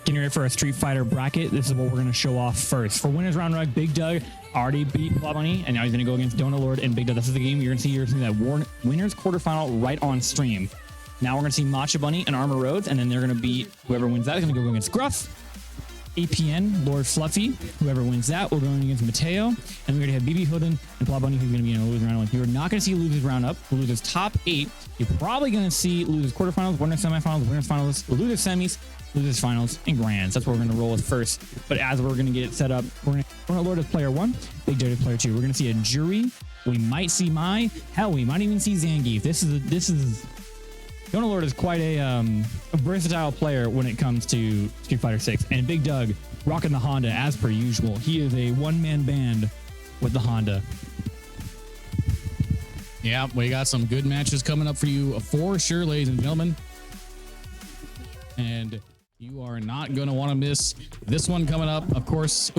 Getting ready for a Street Fighter bracket. This is what we're going to show off first. For winners round rug, Big Doug already beat Plot Bunny, and now he's going to go against Donut Lord and Big Doug. This is the game you're going to see that winners quarterfinal right on stream. Now we're going to see Matcha Bunny and Armor Rhodes, and then they're going to beat whoever wins that is going to go against Gruff, APN, Lord Fluffy. Whoever wins that will go against Mateo, and we're going to have BB Hoodin and Plot Bunny, who's going to be in a losers round one. You're not going to see losers round up. Losers top 8. You're probably going to see losers quarterfinals, winners semifinals, winners finals, losers semis, losers finals, and grands. That's what we're going to roll with first. But as we're going to get it set up, we're going to Lord as player 1, Big Doug as player 2. We're going to see a jury. We might see hell, we might even see Zangief. This is Donut Lord is quite a versatile player when it comes to Street Fighter 6, and Big Doug rocking the Honda as per usual. He is a one-man band with the Honda. Yeah, we got some good matches coming up for you for sure, ladies and gentlemen. And you are not going to want to miss this one coming up. Of course,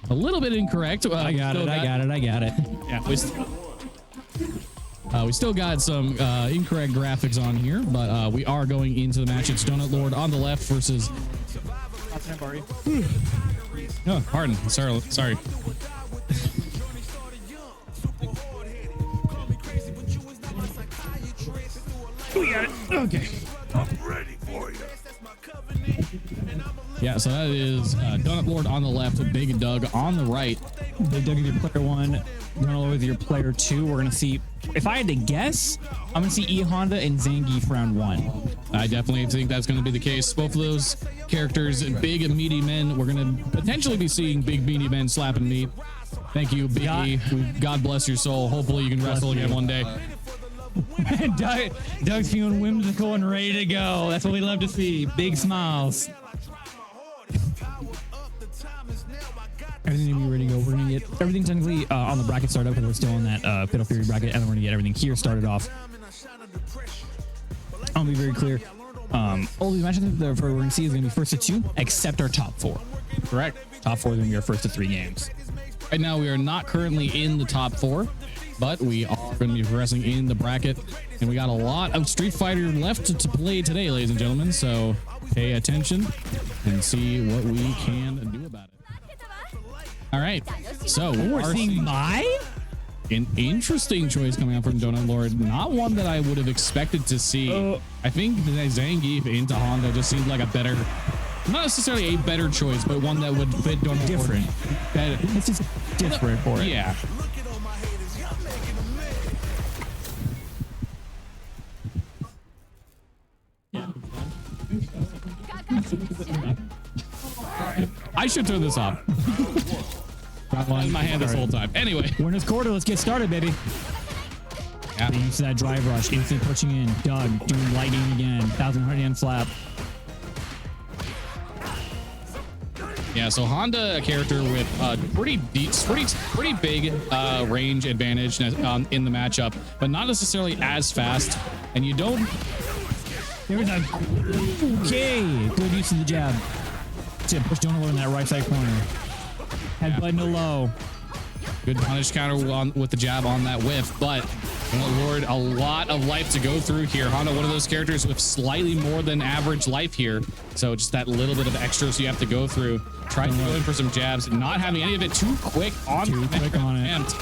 a little bit incorrect. I got it. Yeah, we still got some incorrect graphics on here, but we are going into the match. It's Donut Lord on the left versus... Oh, pardon. Sorry. We got it. Okay. I'm ready for you. Yeah, so that is Donut Lord on the left, Big Doug on the right. Big Doug is your player 1. Donut Lord is your player 2. We're going to see, if I had to guess, I'm going to see E Honda and Zangief round 1. I definitely think that's going to be the case. Both of those characters, big and meaty men. We're going to potentially be seeing big meaty men slapping meat. Thank you, Big E. God bless your soul. Hopefully you can wrestle again one day. Doug's feeling whimsical and ready to go. That's what we love to see. Big smiles. Everything will be ready to go. We're going to get everything technically on the bracket started up because we're still in that Fatal Fury bracket, and then we're going to get everything here started off. I'll be very clear. All these matches that we're going to see is going to be first to 2, except our top 4. Correct. Top 4 is going to be our first to 3 games. Right now, we are not currently in the top 4, but we are going to be progressing in the bracket, and we got a lot of Street Fighter left to play today, ladies and gentlemen, so pay attention and see what we can do about it. All right, so we're seeing an interesting choice coming out from Donut Lord. Not one that I would have expected to see. I think that Zangief into Honda just seemed like a better, not necessarily a better choice, but one that would fit Donut different. Lord better. It's just different for it. Yeah. I should turn this off. In my hand this whole time. Anyway, winner's quarter. Let's get started, baby. Yeah. Into that drive rush, instant pushing in. Doug doing lightning again. 1,000 hand slap. Yeah, so Honda, a character with pretty big range advantage in the matchup, but not necessarily as fast. And you don't. There's a good use of the jab to push Donut Lord in that right side corner. Headbutt into low. Good punish counter with the jab on that whiff, but Lord, a lot of life to go through here. Honda, one of those characters with slightly more than average life here, so just that little bit of extras you have to go through. Trying to go in for some jabs, not having any of it too quick on it.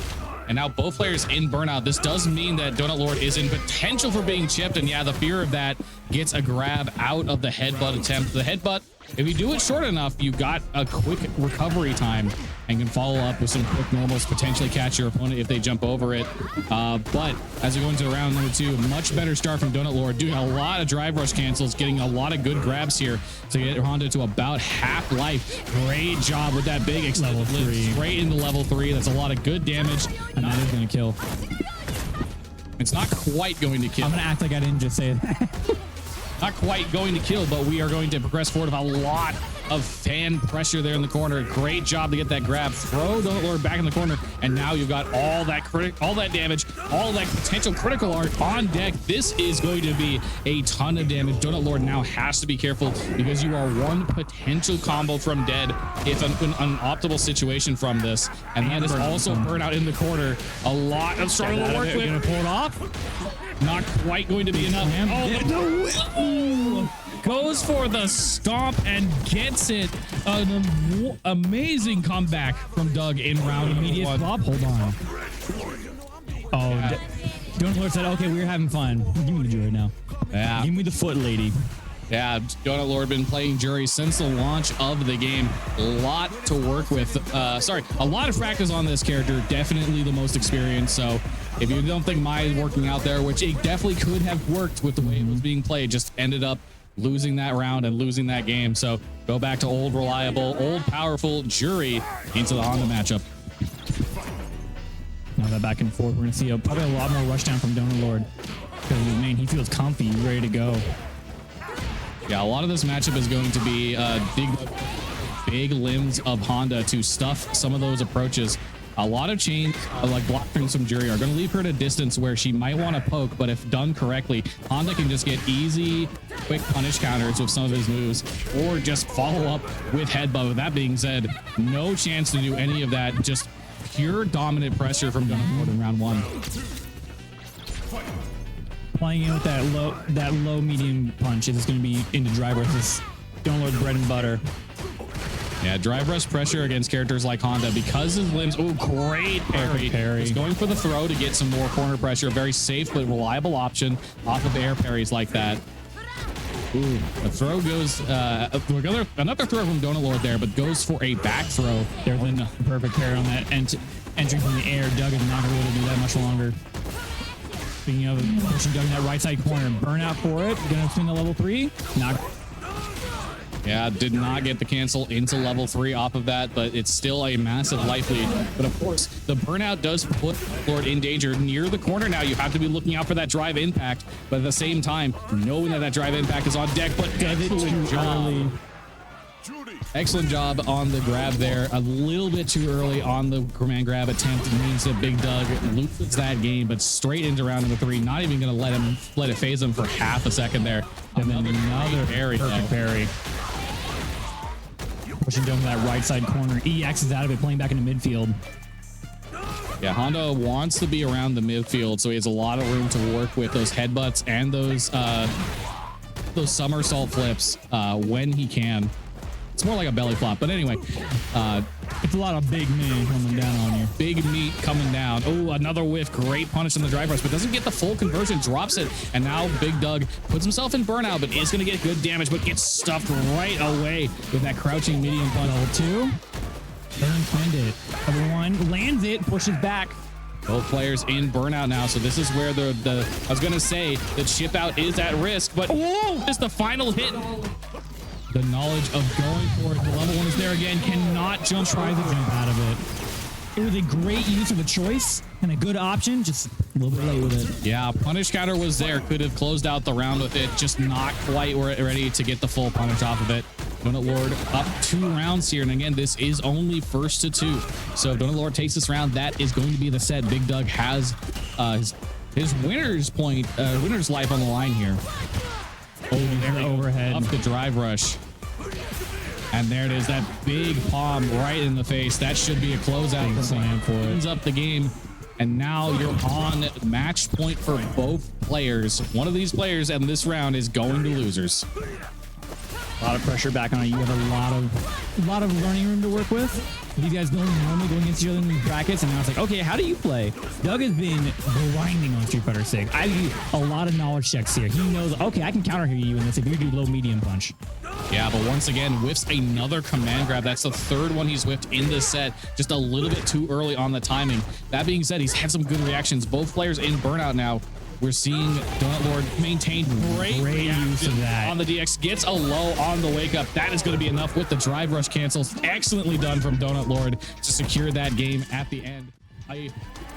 And now both players in burnout. This does mean that Donut Lord is in potential for being chipped, and yeah, the fear of that gets a grab out of the headbutt attempt. The headbutt, if you do it short enough, you got a quick recovery time and can follow up with some quick normals, potentially catch your opponent if they jump over it. But as we go into round number 2, much better start from Donut Lord, doing a lot of drive rush cancels, getting a lot of good grabs here to get Honda to about half life. Great job with that big level 3. Straight into level 3. That's a lot of good damage. And that is going to kill. It's not quite going to kill. I'm going to act like I didn't just say that. Not quite going to kill, but we are going to progress forward with a lot of fan pressure there in the corner. Great job to get that grab. Throw Donut Lord back in the corner, and now you've got all that damage, all that potential critical art on deck. This is going to be a ton of damage. Donut Lord now has to be careful because you are one potential combo from dead if an optimal situation from this. And that is also burnout in the corner. A lot of strong work. Gonna pull it off. Not quite going to be enough. Goes goes for the stomp and gets it. An amazing comeback from Doug in round Immediate one. flop. Hold on. Oh, Yeah. Donut Lord said, okay, we're having fun. Give me the jury now. Yeah. Give me the foot, lady. Yeah, Donut Lord been playing Jury since the launch of the game. A lot to work with. A lot of practice on this character. Definitely the most experienced. So if you don't think Mai is working out there, which it definitely could have worked with the way it was being played, just ended up losing that round and losing that game. So go back to old reliable, old powerful Jury into the Honda matchup. Now that back and forth, we're going to see probably a lot more rush down from Donut Lord. Because, man, he feels comfy. He's ready to go. Yeah, a lot of this matchup is going to be big limbs of Honda to stuff some of those approaches. A lot of chains, like blocking some Jury, are going to leave her at a distance where she might want to poke, but if done correctly, Honda can just get easy, quick punish counters with some of his moves, or just follow up with headbutt. With that being said, no chance to do any of that. Just pure dominant pressure from Donut Lord in round one. Playing in with that low medium punch is going to be into drive rush. This Donut Lord bread and butter. Yeah, drive rush pressure against characters like Honda because his limbs. Oh, great parry. He's going for the throw to get some more corner pressure. Very safe but reliable option off of air parries like that. Ooh, the throw goes. Another throw from Donut Lord there, but goes for a back throw. There's the perfect parry on that entering from the air. Doug is not going to be able to do that much longer. Speaking of pushing Doug in that right side corner, burnout for it. Gonna swing to level 3. Not. Yeah, did not get the cancel into level 3 off of that, but it's still a massive life lead. But of course, the burnout does put Lord in danger near the corner now. You have to be looking out for that drive impact, but at the same time, knowing that drive impact is on deck, but excellent job. Excellent job on the grab there. A little bit too early on the command grab attempt. It means that Big Doug loses that game, but straight into round number 3. Not even going to let it phase him for half a second there. And then another parry. Perfect parry. Pushing down that right side corner. EX is out of it, playing back into midfield. Yeah, Honda wants to be around the midfield, so he has a lot of room to work with those headbutts and those somersault flips when he can. It's more like a belly flop, but anyway, it's a lot of big men coming down on you. Big meat coming down. Oh, another whiff. Great punish on the drive rush, but doesn't get the full conversion. Drops it, and now Big Doug puts himself in burnout, but is going to get good damage, but gets stuffed right away with that crouching medium punch. Level 2. Doesn't find it. Level 1 lands it, pushes back. Both players in burnout now, so this is where I was going to say the chip out is at risk, but oh, just the final hit. The knowledge of going for it. The level 1 is there again. Cannot jump. Try the jump out of it. It was a great use of the choice and a good option. Just a little bit late with it. Yeah, punish counter was there. Could have closed out the round with it. Just not quite ready to get the full punish off of it. Donut Lord up 2 rounds here. And again, this is only first to 2. So if Donut Lord takes this round, that is going to be the set. Big Doug has his winner's life on the line here. Oh, there overhead. Up the drive rush. And there it is. That big palm right in the face. That should be a closeout slam for it. Ends up the game. And now you're on match point for both players. One of these players in this round is going to losers. A lot of pressure back on it. You have a lot of learning room to work with. These guys don't normally go against each other in these brackets, and now it's like, okay, how do you play? Doug has been grinding on Street Fighter 6. I do a lot of knowledge checks here. He knows, okay, I can counter hit you in this if you do low medium punch. Yeah, but once again, whiffs another command grab. That's the 3rd one he's whiffed in this set. Just a little bit too early on the timing. That being said, he's had some good reactions. Both players in burnout now. We're seeing Donut Lord maintain great use of that. On the DX, gets a low on the wake up. That is going to be enough with the drive rush cancels. Excellently done from Donut Lord to secure that game at the end. A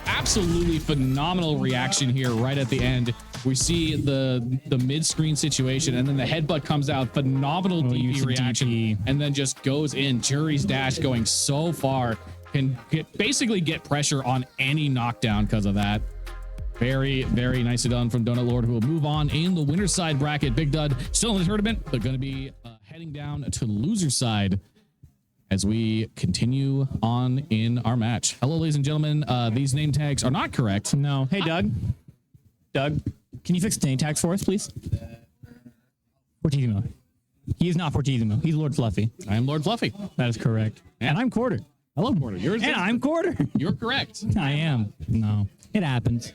absolutely phenomenal reaction here right at the end. We see the mid-screen situation, and then the headbutt comes out. Phenomenal DP reaction, DP. And then just goes in. Jury's dash going so far. Can basically get pressure on any knockdown because of that. Very, very nicely done from Donut Lord, who will move on in the winner's side bracket. Big Dud still in the tournament, but going to be heading down to loser's side as we continue on in our match. Hello, ladies and gentlemen. These name tags are not correct. No. Hey, Doug. Doug, can you fix name tags for us, please? What do you know? He is not Fortissimo. He's Lord Fluffy. I am Lord Fluffy. That is correct. And I'm Quarter. Hello, Quarter. And I'm Quarter. You're correct. I am. No, it happens.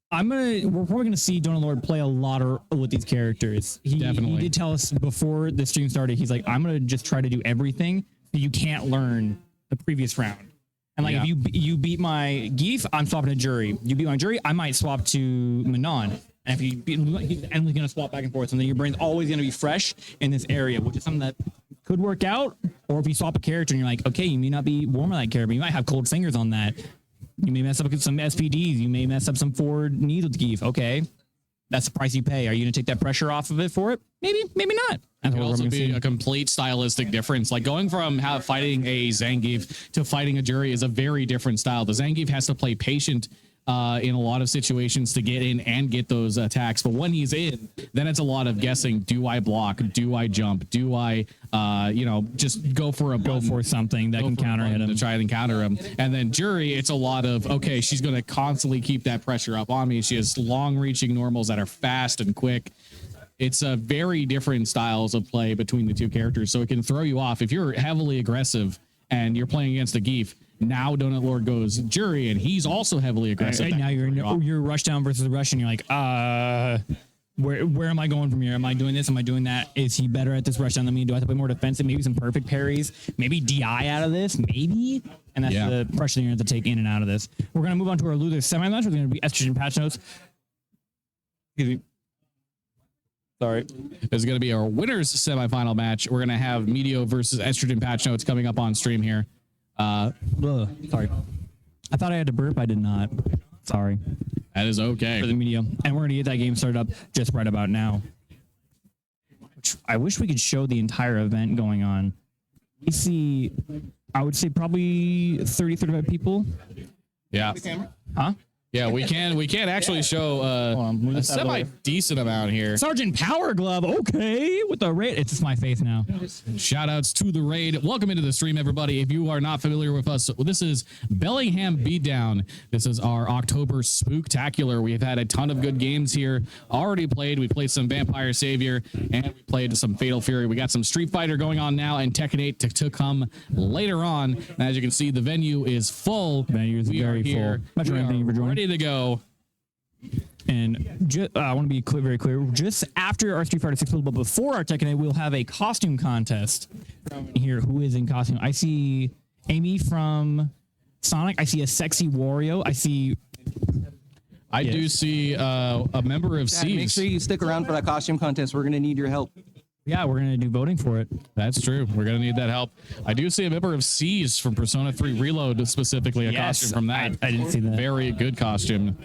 We're probably gonna see Donut Lord play a lot with these characters. Definitely. He did tell us before the stream started. He's like, I'm gonna just try to do everything that you can't learn the previous round. And like, Yeah. if you beat my Geef, I'm swapping to Jury. You beat my Jury, I might swap to Manon. And if you beat, he's endlessly gonna swap back and forth, and then your brain's always gonna be fresh in this area, which is something that could work out. Or if you swap a character and you're like, okay, you may not be warm on that character, but you might have cold fingers on that. You may mess up some SPDs. You may mess up some forward knees with Geef. Okay, that's the price you pay. Are you going to take that pressure off of it for it? Maybe, maybe not. It could also be a complete stylistic difference. Like going from fighting a Zangief to fighting a Jury is a very different style. The Zangief has to play patient in a lot of situations to get in and get those attacks. But when he's in, then it's a lot of guessing. Do I block? Do I jump? Do I, just go for something that can counter hit him to try and counter him? And then Jury, it's a lot of, okay, she's going to constantly keep that pressure up on me. She has long reaching normals that are fast and quick. It's a very different styles of play between the two characters. So it can throw you off. If you're heavily aggressive and you're playing against a Geef, now Donut Lord goes Jury, and he's also heavily aggressive. Right, now you're rush down versus rush, and you're like, where am I going from here? Am I doing this? Am I doing that? Is he better at this rush down than me? Do I have to play more defensive? Maybe some perfect parries. Maybe DI out of this. Maybe. And that's the pressure you're going to have to take in and out of this. We're going to move on to our loser semi-match. We're going to be Estrogen Patch Notes. Excuse me. Sorry. There's going to be our winners semifinal match. We're going to have Medio versus Estrogen Patch Notes coming up on stream here. Sorry. I thought I had to burp. I did not. Sorry. That is okay. For the media. And we're going to get that game started up just right about now. Which I wish we could show the entire event going on. We see, I would say probably 35 people. Yeah. Huh? Yeah, we can actually show a semi decent amount here. Sergeant Power Glove, okay, with the raid. It's just my face now. Shout outs to the raid. Welcome into the stream, everybody. If you are not familiar with us, this is Bellingham Beatdown. This is our October Spooktacular. We've had a ton of good games here already played. We played some Vampire Savior and we played some Fatal Fury. We got some Street Fighter going on now and Tekken 8 to come later on. And as you can see, the venue is full. The venue is very full. Thank you for joining. Ready to go. And I want to be very clear. Just after our Street Fighter 6 build, but before our Tekken 8, we'll have a costume contest here. Who is in costume? I see Amy from Sonic. I see a sexy Wario. I do see a member of Seas. Make sure you stick around for that costume contest. We're going to need your help. Yeah, we're going to do voting for it. That's true. We're going to need that help. I do see a member of Seas from Persona 3 Reload, specifically a costume from that. I didn't see that. Very good costume.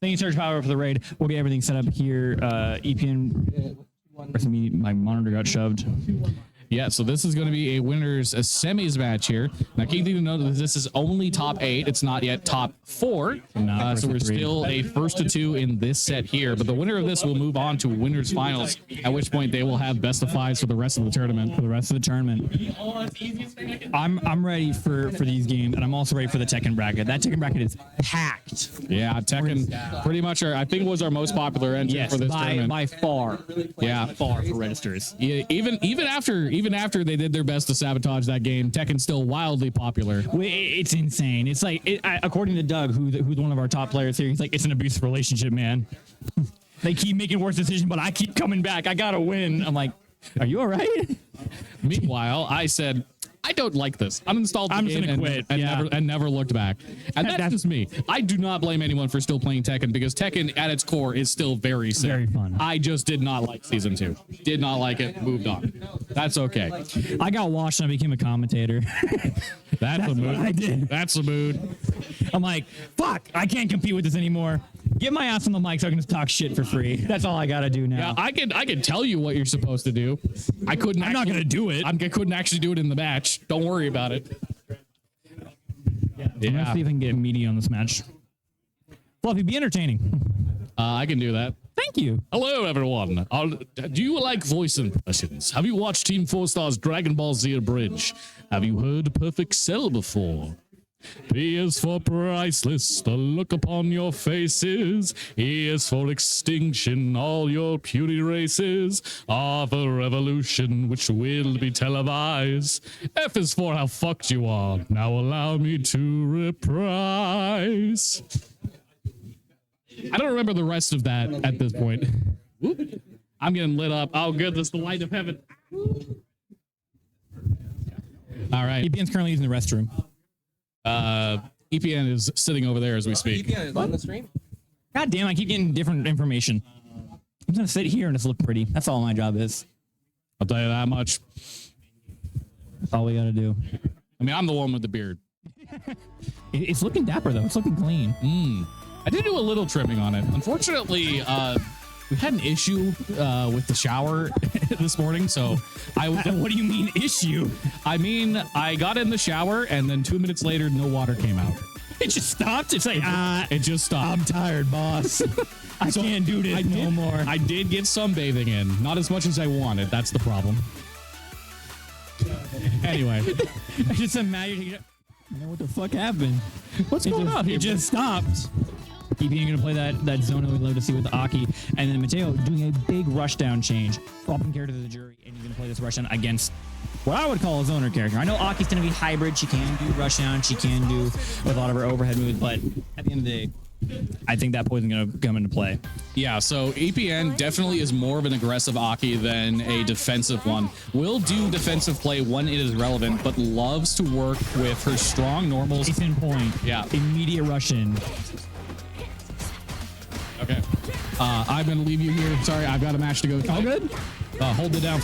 Thank you, Surge Power, for the raid. We'll get everything set up here. EPN, my monitor got shoved. Yeah, so this is going to be a winners semis match here. Now, key thing to note is this is only top 8. It's not yet top 4. So we're still a first to 2 in this set here. But the winner of this will move on to winners finals, at which point they will have best of 5s for the rest of the tournament. I'm ready for these games, and I'm also ready for the Tekken bracket. That Tekken bracket is packed. Yeah, Tekken pretty much I think was our most popular entry for this tournament. By far. Yeah, far for registers. Yeah, even after they did their best to sabotage that game, Tekken's still wildly popular. It's insane. It's like, according to Doug, who's one of our top players here, he's like, it's an abusive relationship, man. They keep making worse decisions, but I keep coming back. I gotta win. I'm like, are you all right? Meanwhile, I said, I don't like this. Uninstalled the game and quit. And never looked back. And that's just me. I do not blame anyone for still playing Tekken because Tekken at its core is still very sick. Very fun. I just did not like season 2. Did not like it. Moved on. That's okay. I got washed and I became a commentator. That's the mood. I did. That's the mood. I'm like, fuck, I can't compete with this anymore. Get my ass on the mic so I can just talk shit for free. That's all I gotta do now. Yeah, I can tell you what you're supposed to do. I'm not gonna do it. I couldn't actually do it in the match. Don't worry about it. I'm gonna see if I can get meaty on this match. Fluffy, be entertaining. I can do that. Thank you. Hello, everyone. Do you like voice impressions? Have you watched Team 4 Star's Dragon Ball Z Bridge? Have you heard Perfect Cell before? P is for priceless, the look upon your faces. E is for extinction, all your puny races. R for revolution, which will be televised. F is for how fucked you are. Now allow me to reprise. I don't remember the rest of that at this point. Whoop. I'm getting lit up. Oh, goodness, the light of heaven. All right. EPN's currently using the restroom. EPN is sitting over there as we speak. EPN is on the stream. God damn, I keep getting different information. I'm gonna sit here and just look pretty. That's all my job is. I'll tell you that much. That's all we gotta do. I mean, I'm the one with the beard. It's looking dapper though. It's looking clean. I did do a little trimming on it. Unfortunately, we had an issue with the shower this morning, so What do you mean issue? I mean, I got in the shower and then 2 minutes later, no water came out. It just stopped. It's like It just stopped. I'm tired, boss. I can't do this no more. I did get some bathing in, not as much as I wanted. That's the problem. Anyway, I just imagine. You know what the fuck happened? what's going on here? It just stopped. EPN gonna play that zone that we'd love to see with Aki, and then Mateo doing a big rushdown change, swapping character to the jury, and he's gonna play this rushdown against what I would call a zoner character. I know Aki's gonna be hybrid. She can do rushdown. She can do with a lot of her overhead moves, but at the end of the day, I think that poison gonna come into play. Yeah, so EPN definitely is more of an aggressive Aki than a defensive one. Will do defensive play when it is relevant, but loves to work with her strong normals. Case in point. Yeah. Immediate rush in. Okay. I'm going to leave you here. Sorry, I've got a match to go. All good? Hold it down.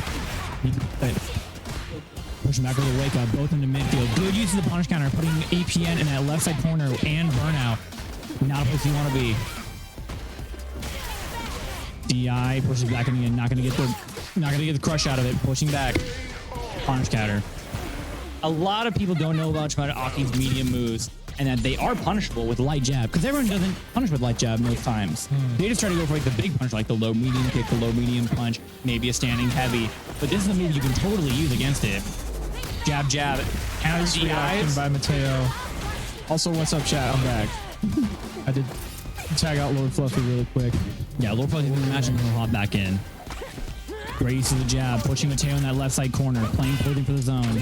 Pushing back with a wake up, both into midfield. Good use of the punish counter, putting APN in that left side corner and burnout. Not a place you want to be. DI pushes back in the end, not gonna get the crush out of it, pushing back. Punish counter. A lot of people don't know about Aki's medium moves and that they are punishable with light jab, because everyone doesn't punish with light jab most times. They just try to go for like the big punch, like the low medium kick, the low medium punch, maybe a standing heavy. But this is a move you can totally use against it. Jab, jab. Nice reaction by Mateo. Also, what's up, chat? I'm back. I did tag out Lord Fluffy really quick. Yeah, Lord Fluffy's in the match and he'll hop back in. Great use of the jab, pushing Mateo in that left side corner, playing poison for the zone.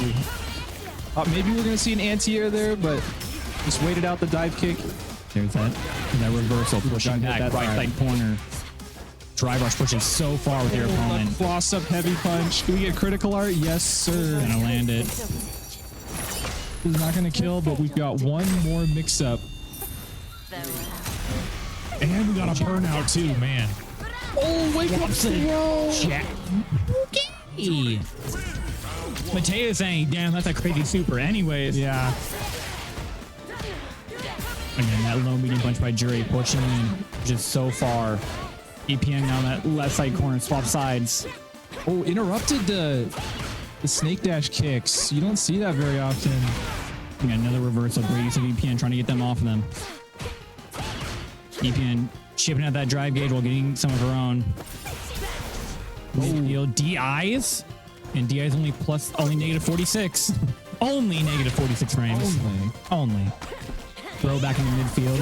Maybe we're gonna see an anti-air there, but just waited out the dive kick. There's that reversal, pushing back, that right side corner. Drive rush pushes so far with your opponent. Floss up heavy punch. Do we get critical art? Yes, sir. Gonna land it. This is not gonna kill, but we've got one more mix-up. And we got a burnout too, man. Oh, wake up, Jack. Okay. Mateo saying, damn, that's a crazy super. Anyways. Yeah. Again, that low medium punch by Jury pushing in just so far. EPN down that left side corner, swap sides. Oh, interrupted the snake dash kicks. You don't see that very often. We got another reversal. Great use of EPN trying to get them off of them. EPN chipping at that drive gauge while getting some of her own. Midfield DIs, and DIs only negative 46. Only negative 46 frames. Only. Throw back in the midfield.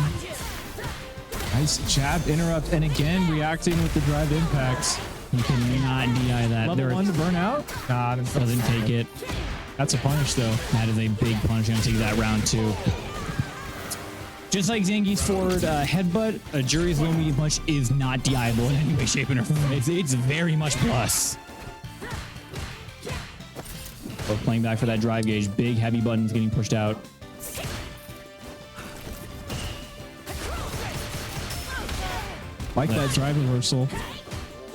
Nice jab interrupt, and again reacting with the drive impacts. You cannot DI that. Level one to burn out. God, Doesn't take it. That's a punish though. That is a big punch. Gonna take that round two. Just like Zangief's forward headbutt, a Jury's low medium punch is not DIable in any way, shape, or form. It's very much plus. Both playing back for that drive gauge. Big heavy buttons getting pushed out. Like that drive reversal.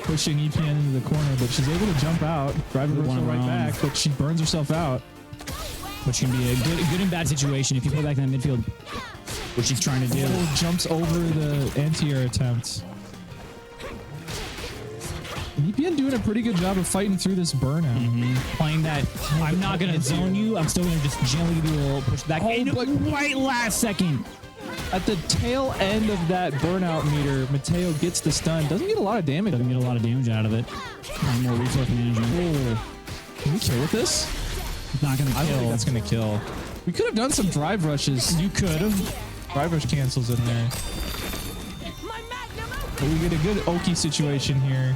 Pushing EPN into the corner, but she's able to jump out. Drive reversal right back, but she burns herself out. Which can be a good and bad situation if you play back in that midfield, which she's trying to do. Oh, jumps over the anti-air attempt. EPN doing a pretty good job of fighting through this burnout. Playing that, I'm not going to zone you. I'm still going to just gently do a little push back. but Right last second. At the tail end of that burnout meter, Mateo gets the stun. Doesn't get a lot of damage. Doesn't get a lot of damage out of it. More resource management. Can we kill with this? Not going to I don't think kill. that's going to kill. We could have done some drive rushes. You could have. Drive rush cancels in there. But we get a good Oki situation here.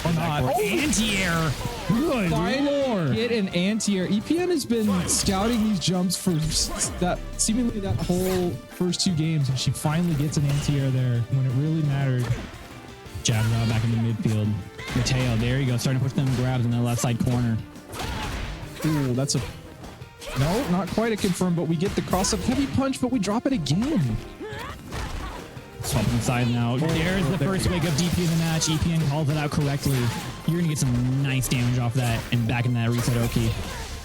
Or not. Anti-air. Good Lord. Get an anti-air. EPN has been scouting these jumps for seemingly that whole first 2 games, and she finally gets an anti-air there when it really mattered. Jab out back in the midfield. Mateo, there you go. Starting to push them grabs in the left side corner. Ooh, that's a... No, not quite a confirm, but we get the cross-up heavy punch, but we drop it again. Swap inside now. There's the first wake up DP in the match. EPN calls it out correctly. You're going to get some nice damage off that and back in that reset Oki.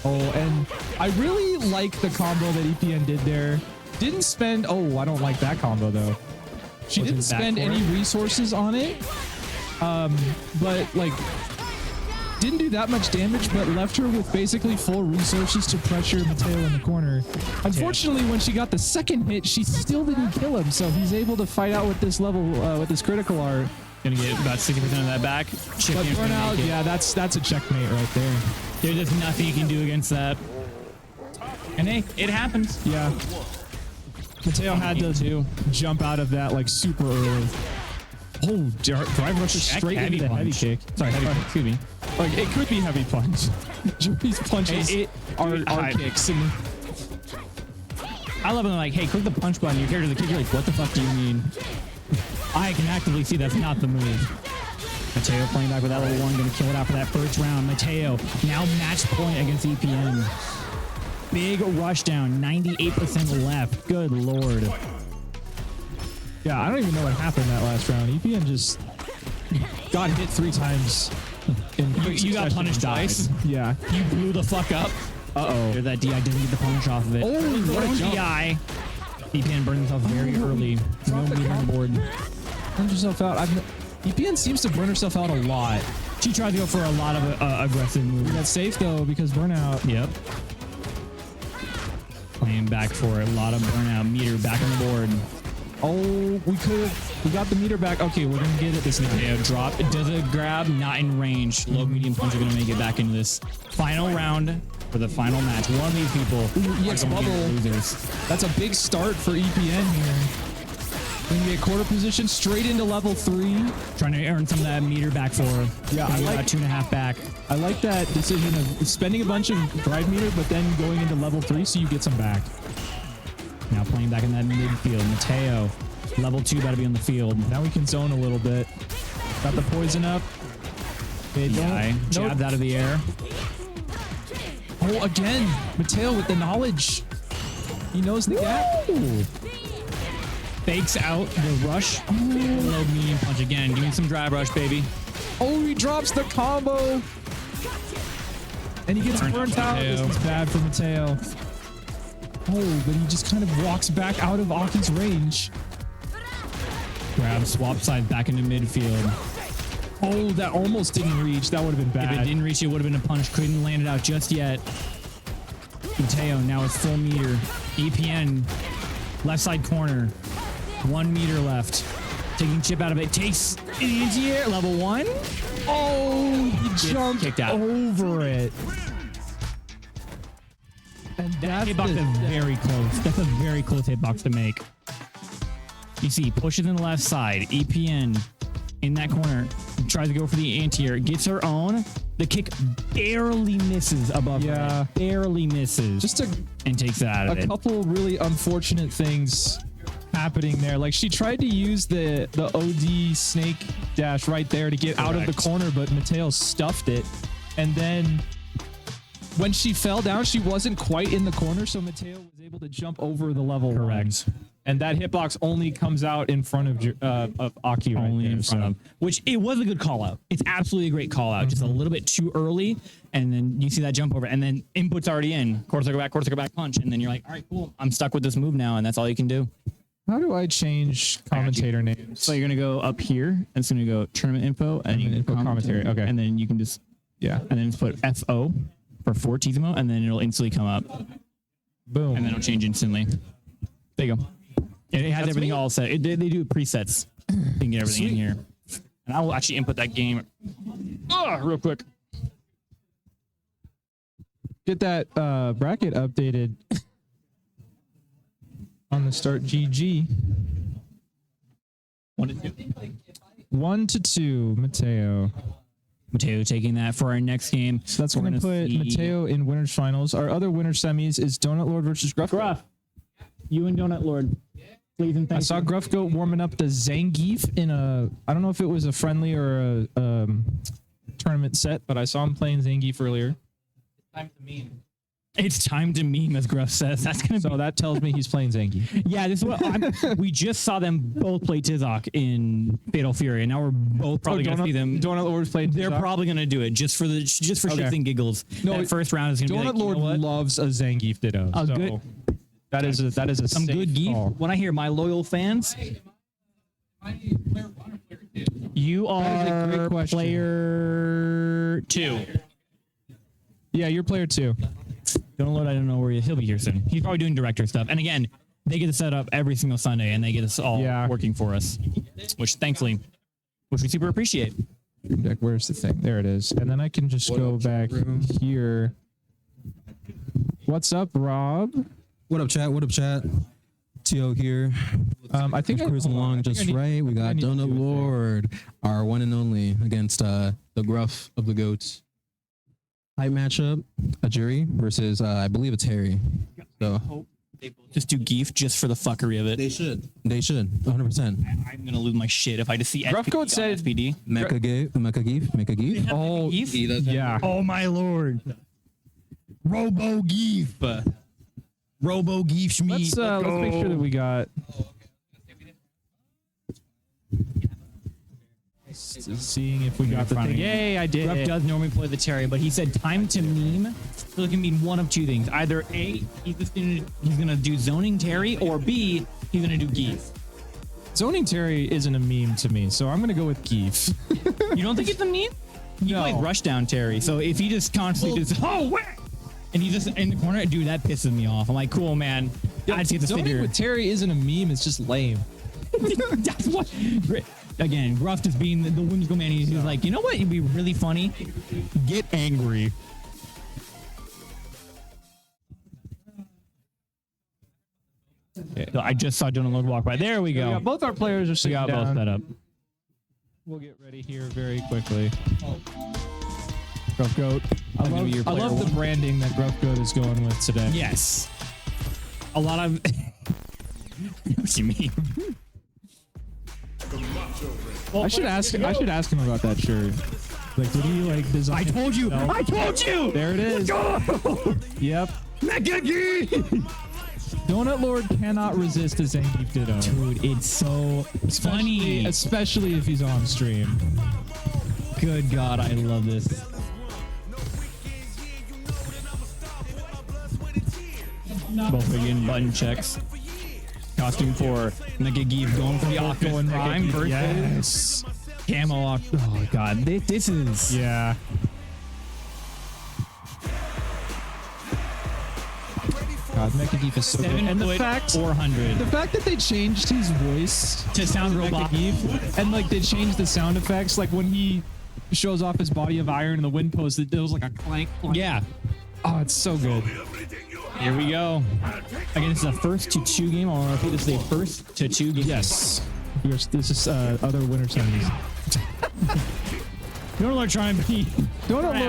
Oh, and I really like the combo that EPN did there. Didn't spend... Oh, I don't like that combo, though. She didn't spend any resources on it. But, like... Didn't do that much damage, but left her with basically full resources to pressure Mateo in the corner. Unfortunately, when she got the second hit, she still didn't kill him, so he's able to fight out with this level, with this critical art. Gonna get about 60% of that back. But burnout, yeah, that's a checkmate right there. There's just nothing you can do against that. And hey, it happens. Yeah. Mateo had to jump out of that like super early. Oh, drive rushes straight into the heavy kick. Sorry, heavy kick, excuse me. Like, it could be heavy punch. Joey's punches are kicks. And I love when they're like, hey, click the punch button. Your character's a kick. You're like, what the fuck do you mean? I can actively see that's not the move. Mateo playing back with that level 1. Going to kill it out for that first round. Mateo now match point against EPN. Big rush down. 98% left. Good Lord. Yeah, I don't even know what happened that last round. EPN just got hit 3 times. You got punished twice. Yeah. You blew the fuck up. Uh-oh. That DI didn't get the punish off of it. Oh, what a jump. DI. EPN burned himself very early. No move on the board. Burned herself out. EPN seems to burn herself out a lot. She tried to go for a lot of aggressive moves. That's safe, though, because burnout. Yep. Playing back for a lot of burnout. Meter back on the board. Oh, we got the meter back. Okay, we're gonna get it this time. Yeah, drop. It does a grab, not in range. Low, medium punch are gonna make it back into this final round for the final match. One of these people EX are bubble. Losers. That's a big start for EPN here. We're gonna get quarter position straight into level 3. Trying to earn some of that meter back for her. Yeah, I like 2.5 back. I like that decision of spending a bunch of drive meter, but then going into level 3 so you get some back. Now playing back in that midfield. Mateo, level 2, about to be on the field. Now we can zone a little bit. Got the poison up. Jabbed out of the air. Oh, again, Mateo with the knowledge. He knows the gap. Fakes out the rush. Oh, low, medium punch again. Give me some drive rush, baby. Oh, he drops the combo. And he gets burnt out. This is bad for Mateo. Oh, but he just kind of walks back out of Aki's range. Grab, swap side back into midfield. Oh, that almost didn't reach. That would have been bad. If it didn't reach, it would have been a punch. Couldn't land it out just yet. Mateo now with full meter. EPN, left side corner. 1 meter left. Taking chip out of it. Takes it into the air. Level 1. Oh, he jumped kicked out. over it. And that hitbox is very close. That's a very close hitbox to make. You see, pushes in the left side. EPN in that corner. Tries to go for the anti-air. Gets her own. The kick barely misses above her. Barely misses. And takes it out of it. A couple really unfortunate things happening there. Like, she tried to use the OD snake dash right there to get out of the corner, but Mateo stuffed it. And then when she fell down, she wasn't quite in the corner, so Mateo was able to jump over the level. Correct. And that hitbox only comes out in front of Aki right only there, in front of. Which, it was a good call out. It's absolutely a great call out. Just a little bit too early, and then you see that jump over, and then input's already in. Quarter circle back punch, and then you're like, all right, cool. I'm stuck with this move now, and that's all you can do. How do I change commentator names? So you're going to go up here, and it's going to go tournament info, and you can put commentary. Okay. And then you can just, and then just put FO for Tizmo, and then it'll instantly come up. Boom. And then it'll change instantly. There you go. It has everything all set. They do presets. You can get everything in here. And I will actually input that game real quick. Get that bracket updated on the start GG. 1 to 2, Mateo. Mateo taking that for our next game. So that's going to put Mateo in winners finals. Our other winner semis is Donut Lord versus Gruff. Gruff, you and Donut Lord. Please and thank I saw Gruff Goat warming up the Zangief in a, I don't know if it was a friendly or a tournament set, but I saw him playing Zangief earlier. Time to meme. It's time to meme, as Gruff says. That's gonna So that tells me he's playing Zangief. Yeah, this is what we just saw them both play Tizok in Fatal Fury, and now we're both probably gonna see them. Donut Lord's playing They're Tizok? probably gonna do it just for shits and giggles. No, that first round is gonna Donut be like, Lord you know what? loves a Zangief Ditto. A So good- that is a Some safe good geef. call. When I hear my loyal fans, you That is a are great question. player 2. Yeah, you're player 2. Donut Lord, I don't know where he'll be here soon. He's probably doing director stuff. And again, they get to set up every single Sunday, and they get us all working for us, which thankfully, which we super appreciate. Deck, where's the thing? There it is. And then I can just go back here. What's up, Rob? What up, chat? What up, chat? Tio here. I think I Cruising hold on, along I think just I need- right. We I got need to Donut do it there. Lord, our one and only, against the Gruff of the Goats. Hype matchup, a jury versus I believe it's Harry. So Just do geef just for the fuckery of it. they should 100%. I'm gonna lose my shit if I just see Gruff SPD Goat said- on SPD. Mecha geef. Oh, Geef? yeah. Oh my lord. Robo geef. Robo geef schmeat. Let's make sure that we got. Seeing if we got the thing. Yay, I did. Gruff it. does normally play the Terry, but he said time to meme. So it can mean one of two things. Either A, he's gonna do zoning Terry, or B, he's gonna do geef. Zoning Terry isn't a meme to me, so I'm going to go with Geef. You don't think it's a meme? He No. plays Rushdown Terry, so if he just constantly just and he's just in the corner, dude, that pisses me off. I'm like, cool, man. I just get to sit Zoning here. with Terry isn't a meme, it's just lame. That's what. Again, Gruff just being the whimsical man. He's like, you know what? It'd be really funny. Get angry. So I just saw Donut Lord walk by. There we go. Both our players are We sitting got both down. set up. We'll get ready here very quickly. Gruff Goat. I gonna be your love player the one. branding that Gruff Goat is going with today. Yes. A lot of. What you mean? I should ask him about that shirt. Like, did he like design? I told you. himself? I told you. There it is. Yep. Donut Lord cannot resist a Zangief Ditto. Dude, it's so funny. Especially if he's on stream. Good God, I love this. Both are getting button checks. Costume for Mega Geef going for the Optimus Prime versus Yes. Camo. Oh God, this is. Yeah. God, Mecha Geef is so good. 7 And the foot, fact 400 that they changed his voice to sound robot. Geef, and like they changed the sound effects, like when he shows off his body of iron in the wind post, it was like a clank. Yeah. Oh, it's so good. Here we go. Again, this is a first to 2 game. I'll repeat this is a first to 2 game. Yes. This is other winter semis. Donut Lord trying to be. Donut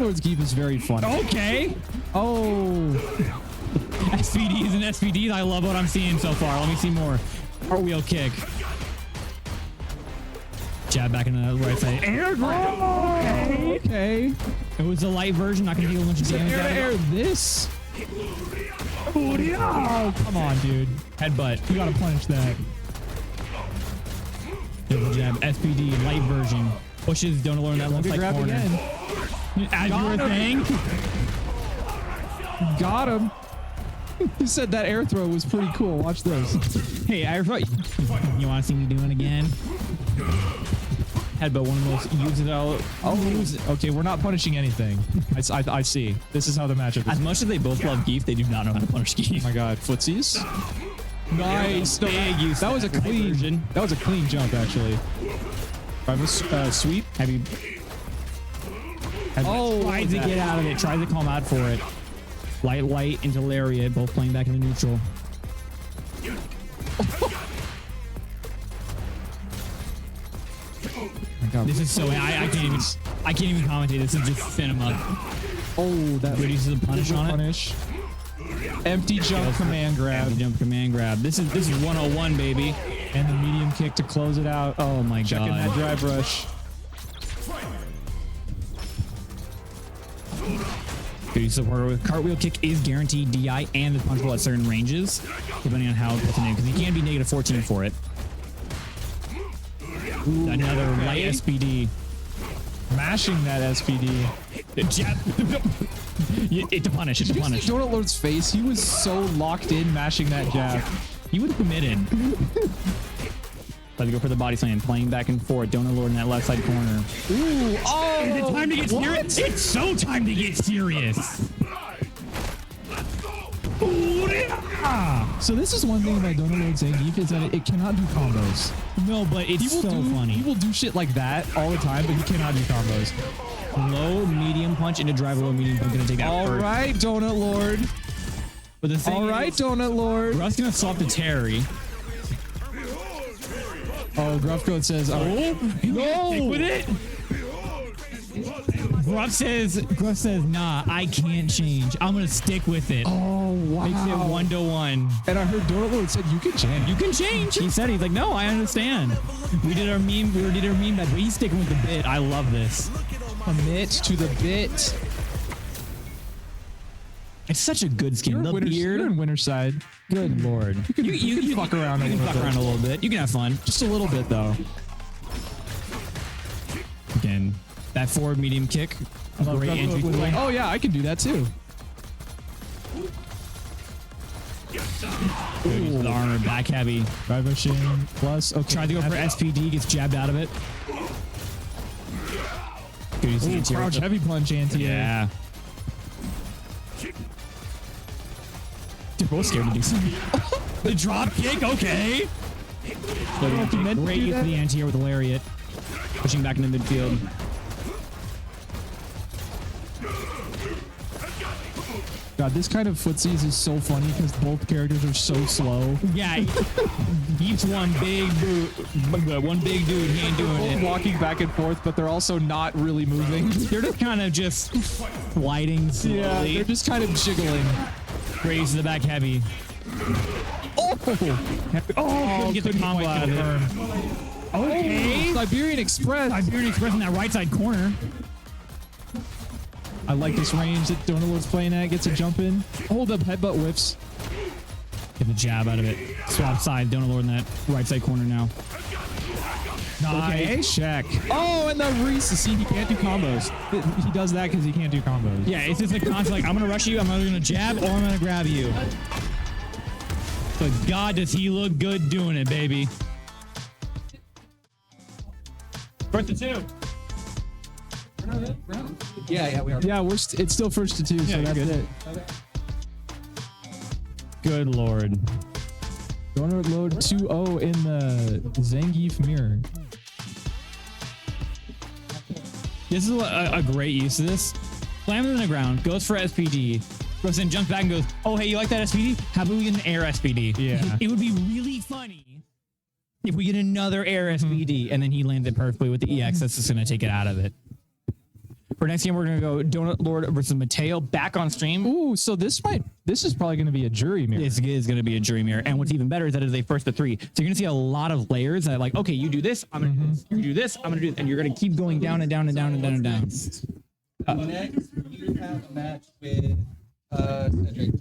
Lord's Geef is very fun. Okay. Oh. SPDs and SPDs. I love what I'm seeing so far. Let me see more. Cartwheel kick. Jab back into the right side. Air throw. Okay. It was a light version. Not gonna deal a bunch of damage. Air to out of air it. this. Oh, come on, dude. Headbutt. You gotta punish that. Double jab. SPD light version. Pushes Donut Lord in that one Good side grab corner. again. As you were saying. Got him. You said that air throw was pretty cool. Watch this. Hey, I thought you want to see me doing it again? Headbutt, one of the most use it all. Oh, okay. We're not punishing anything. I see. This is how the matchup As is. much as they both love Geef, they do not know how to punish Geef. Oh my God, footsies. Nice. No, Big use that was a that clean. version. That was a clean jump, actually. I was sweep. Have you? Tries to get out of it. Tries to calm out for it. Light into Lariat, both playing back in the neutral. This is so I can't even commentate. This is just cinema. Oh, that Good use of the punish on punish. Empty jump command grab. Empty jump command grab. This is 101, baby. And the medium kick to close it out. Oh my Checking god. that drive rush. Good use of support with cartwheel kick is guaranteed DI and the punch will at certain ranges, depending on how it's in, because he can be negative 14 for it. Ooh, another light SPD. Mashing that SPD. Jab. It's a punish. It's a punish. Donut Lord's face. He was so locked in mashing that jab. He was committed. Let's go for the body slam. Playing back and forth. Donut Lord in that left side corner. Ooh. Oh. Is it time to get serious? It's so time to get serious. So this is one thing about Donut Lord Zangief is that it cannot do combos. No, but it's so funny. He will do shit like that all the time, but he cannot do combos. Low, medium punch into drive, low, medium punch. Gonna take out All first. right, Donut Lord. But the thing All right, is, Donut Lord. Russ gonna swap to Terry. Oh, Gruff Goat says, No! Stick with it? Gruff says, nah, I can't change. I'm gonna stick with it. oh, wow. Makes it 1-1. And I heard Donut Lord said, you can change. You can change. He said, he's like, no, I understand. We did our meme match, but he's sticking with the bit. I love this. Commit to the bit. It's such a good skin. The beard. You're in winner's side. Good lord. You can fuck around a little bit. You can have fun. Just a little bit, though. Again, that forward medium kick. Great entry point. Oh, yeah, I can do that, too. Good, the armor, back heavy. Drive machine plus. Okay. Tried to go for SPD, gets jabbed out of it. Good, you see Ooh, crouch heavy punch anti. Yeah. They're both scared to do something. The drop kick, okay. Great use of the anti-air with the lariat. Pushing back into midfield. God, this kind of footsies is so funny because both characters are so slow. Yeah, each one big dude, he ain't doing it. Walking back and forth, but they're also not really moving. They're just kind of just gliding slowly. Yeah, they're just kind of jiggling. Raise to the back heavy. Oh, couldn't get the combo out of it. Okay. Siberian Express. Siberian Express in that right side corner. I like this range that Donut Lord's playing at. Gets a jump in. Hold up, headbutt whiffs. Get the jab out of it. Swap side. Donut Lord in that right side corner now. Okay, check. Oh, and the Reese. See, he can't do combos. He does that because he can't do combos. Yeah, it's just a constant like, I'm going to rush you, I'm either going to jab, or I'm going to grab you. But God, does he look good doing it, baby. First to two. Yeah, we are. Yeah, it's still first to two, so that's it. Good Lord. Donut Lord 2-0 in the Zangief mirror. This is a great use of this. Slams in the ground, goes for SPD, goes in, jumps back and goes, oh, hey, you like that SPD? How about we get an air SPD? Yeah. It would be really funny if we get another air SPD, and then he lands it perfectly with the EX. That's just going to take it out of it. For next game, we're going to go Donut Lord versus Mateo back on stream. Ooh, so this is probably going to be a jury mirror. This is going to be a jury mirror. And what's even better is that it is a first to three. So you're going to see a lot of layers that like, okay, you do this, I'm going to do this. You do this, I'm going to do this. And you're going to keep going down and down and down and down and down. Next, you have a match with Cedric.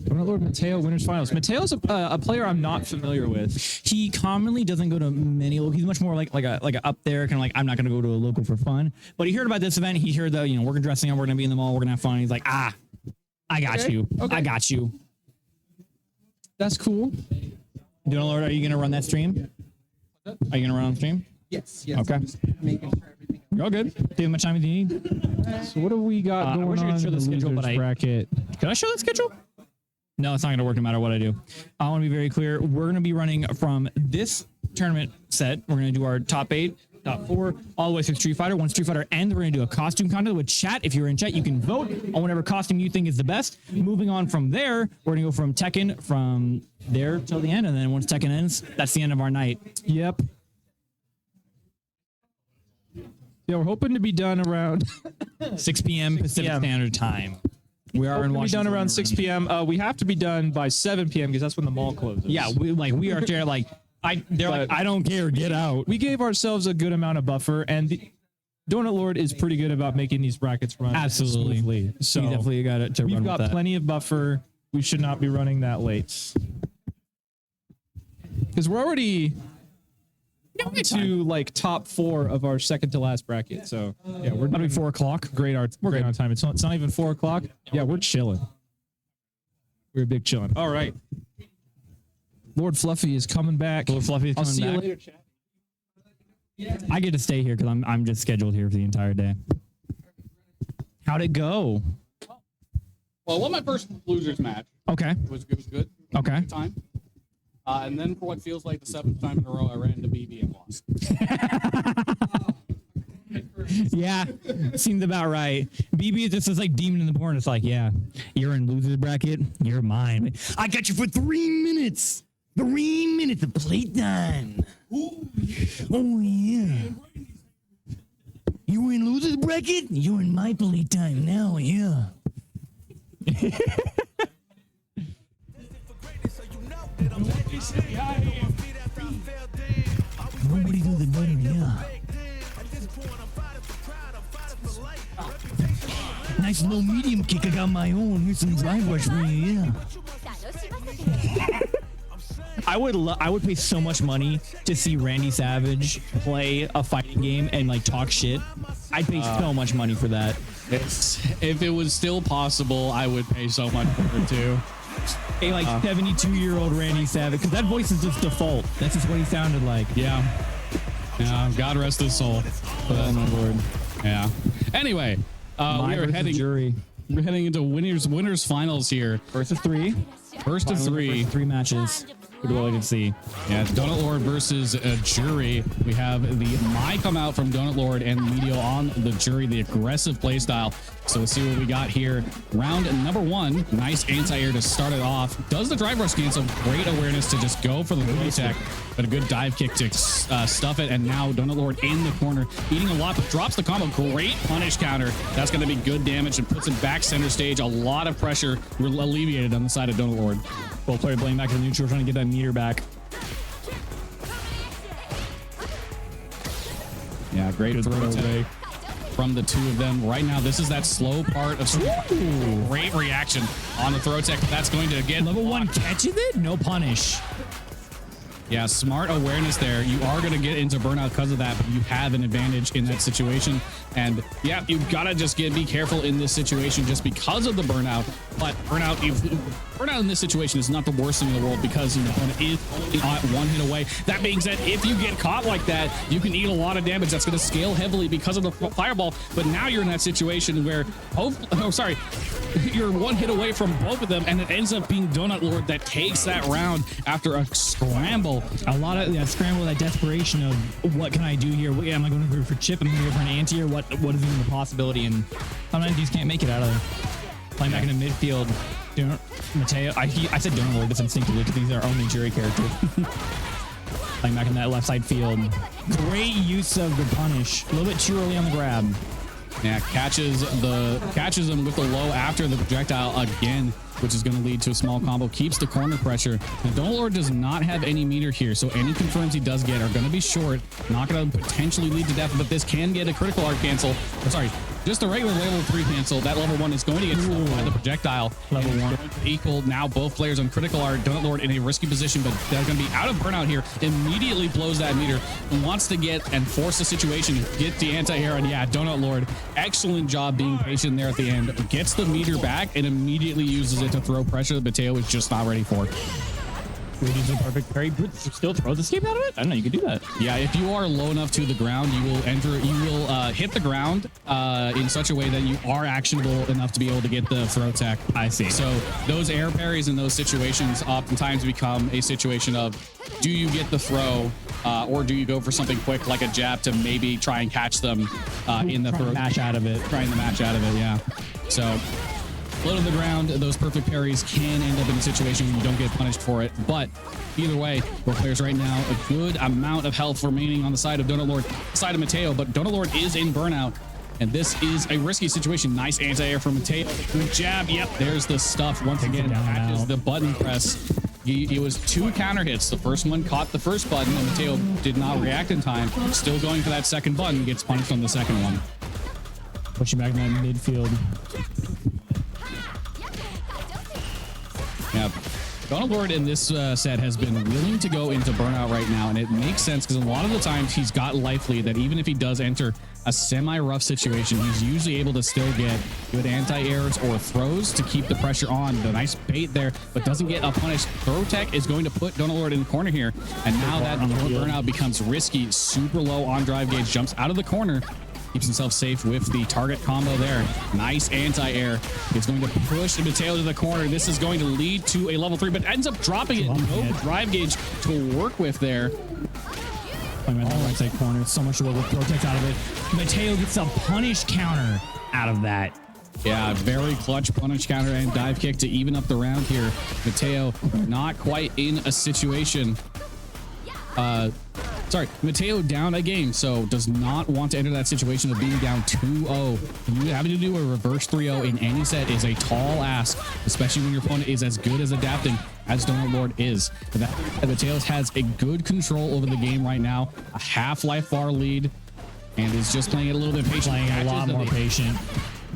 Donut Lord Mateo winners finals. Mateo's a player I'm not familiar with. He commonly doesn't go to many. He's much more like a up there, kind of like, I'm not going to go to a local for fun. But he heard about this event. He heard that, we're going to dressing up, we're going to be in the mall, we're going to have fun. He's like, I got you. Okay. I got you. That's cool. Donut Lord, are you going to run that stream? Are you going to run on stream? Yes. Okay. Making sure everything. You're all good. Take as much time as you need. So what have we got I going wish I could on show in the the schedule, but losers bracket? Can I show the schedule? No, it's not going to work no matter what I do. I want to be very clear. We're going to be running from this tournament set. We're going to do our top 8. top 4, all the way through Street Fighter. Once Street Fighter ends, we're going to do a costume contest with chat. If you're in chat, you can vote on whatever costume you think is the best. Moving on from there, we're going to go from Tekken from there till the end. And then once Tekken ends, that's the end of our night. Yep. Yeah, we're hoping to be done around 6 p.m. Pacific Standard Time. We are in Washington. Be done around 6 p.m. We have to be done by 7 p.m. because that's when the mall closes. Yeah, we are there like they're like, I don't care, get out. We gave ourselves a good amount of buffer, and the Donut Lord is pretty good about making these brackets run Absolutely. smoothly. So we definitely got it to we've run got with that. plenty of buffer. We should not be running that late because we're already to like top 4 of our second to last bracket. So yeah, we're That'll be 4 o'clock. great on time. It's not even 4 o'clock. Yeah, we're chilling. We're big chilling. All right. Lord Fluffy is coming back. Lord Fluffy is I'll coming see back. you later, chat. I get to stay here because I'm just scheduled here for the entire day. How'd it go? Well, I won my first losers match. Okay. It was good. Okay. Good time. And then for what feels like the 7th time in a row, I ran into BB and lost. Yeah, seems about right. BB is just this like demon in the morning. It's like, yeah, you're in loser's bracket. You're mine. I got you for 3 minutes. 3 minutes of playtime. Oh yeah. You were in loser's bracket. You're in my playtime now. Yeah. Nobody do the better. Yeah. Nice low medium kick. I got my own. Here's some drive rush for you. Yeah. I would pay so much money to see Randy Savage play a fighting game and like talk shit. I'd pay so much money for that. If it was still possible, I would pay so much for it too. A like 72-year-old Randy Savage, because that voice is just default. That's just what he sounded like. Yeah. God rest his soul. Oh my lord. Yeah. Anyway, we're heading into winners finals here. First of 3. First of 3. 3 matches. Who do I can see? Yeah, Donut Lord versus Jury. We have the Mai come out from Donut Lord and Medio on the Jury, the aggressive playstyle. So let's see what we got here. Round number 1. Nice anti-air to start it off. Does the drive rush cancel? Great awareness to just go for the low attack, but a good dive kick to stuff it. And now Donut Lord in the corner, eating a lot, but drops the combo. Great punish counter. That's going to be good damage and puts it back center stage. A lot of pressure alleviated on the side of Donut Lord. Both players playing back to the neutral, trying to get that meter back. Yeah, great throw away from the 2 of them. Right now, this is that slow part of great reaction on the throw tech. That's going to get level 1 catches it, no punish. Yeah, smart awareness there. You are going to get into burnout because of that, but you have an advantage in that situation. And yeah, you've got to just be careful in this situation just because of the burnout. But burnout in this situation is not the worst thing in the world because your opponent is only at 1 hit away. That being said, if you get caught like that, you can eat a lot of damage. That's going to scale heavily because of the fireball. But now you're in that situation where, you're 1 hit away from both of them, and it ends up being Donut Lord that takes that round after a scramble. A lot of that scramble, that desperation of what can I do here? Am I going to go for chip? Am I going to go for an anti? Or what is even the possibility? And sometimes these can't make it out of there. Playing back in the midfield. Mateo, I said Donut Lord just instinctively because these are only Jury characters. Playing back in that left side field. Great use of the punish. A little bit too early on the grab. Yeah, catches him with the low after the projectile again, which is going to lead to a small combo. Keeps the corner pressure. Now, Donut Lord does not have any meter here, so any confirms he does get are going to be short. Not going to potentially lead to death, but this can get a critical art cancel. Just a regular level 3 cancel. That level 1 is going to get slowed by the projectile. Level 1 equal. Now both players on critical art. Donut Lord in a risky position, but they're going to be out of burnout here. Immediately blows that meter. Wants to get and force the situation. Get the anti-air, and yeah, Donut Lord, excellent job being patient there at the end. Gets the meter back and immediately uses it to throw pressure that Mateo is just not ready for. Uses a perfect parry. Still throws escape out of it? I don't know. You could do that. Yeah, if you are low enough to the ground, you will hit the ground in such a way that you are actionable enough to be able to get the throw tech. I see. So those air parries in those situations oftentimes become a situation of, do you get the throw Or do you go for something quick like a jab to maybe try and catch them in the throat? Match out of it. Trying the match out of it, yeah. So low to the ground, those perfect parries can end up in a situation where you don't get punished for it. But either way, both players right now, a good amount of health remaining on the side of Donut Lord, side of Mateo, but Donut Lord is in burnout. And this is a risky situation. Nice anti-air from Mateo. Good jab. Yep, there's the stuff. Once again, catches the button press. It was 2 counter hits. The first one caught the first button, and Mateo did not react in time. Still going for that second button, gets punished on the second one. Pushing back in that midfield. Yeah. Donut Lord in this set has been willing to go into burnout right now, and it makes sense because a lot of the times he's got life lead that even if he does enter a semi-rough situation, he's usually able to still get good anti-airs or throws to keep the pressure on. The nice bait there, but doesn't get a punish. Throw tech is going to put Donut Lord in the corner here, and now that burnout becomes risky. Super low on drive gauge, jumps out of the corner, keeps himself safe with the target combo there. Nice anti-air. It's going to push Mateo to the corner. This is going to lead to a level 3, but ends up dropping it. No drive gauge to work with there. Playing right right side corner. So much to work with. Protect out of it. Mateo gets a punish counter out of that. Yeah, very clutch punish counter and dive kick to even up the round here. Mateo not quite in a situation. Mateo down a game, so does not want to enter that situation of being down 2-0. You having to do a reverse 3-0 in any set is a tall ask, especially when your opponent is as good as adapting as Donut Lord is. Mateo has a good control over the game right now, a half life bar lead, and is just playing it a little bit patient. Playing a lot more patient.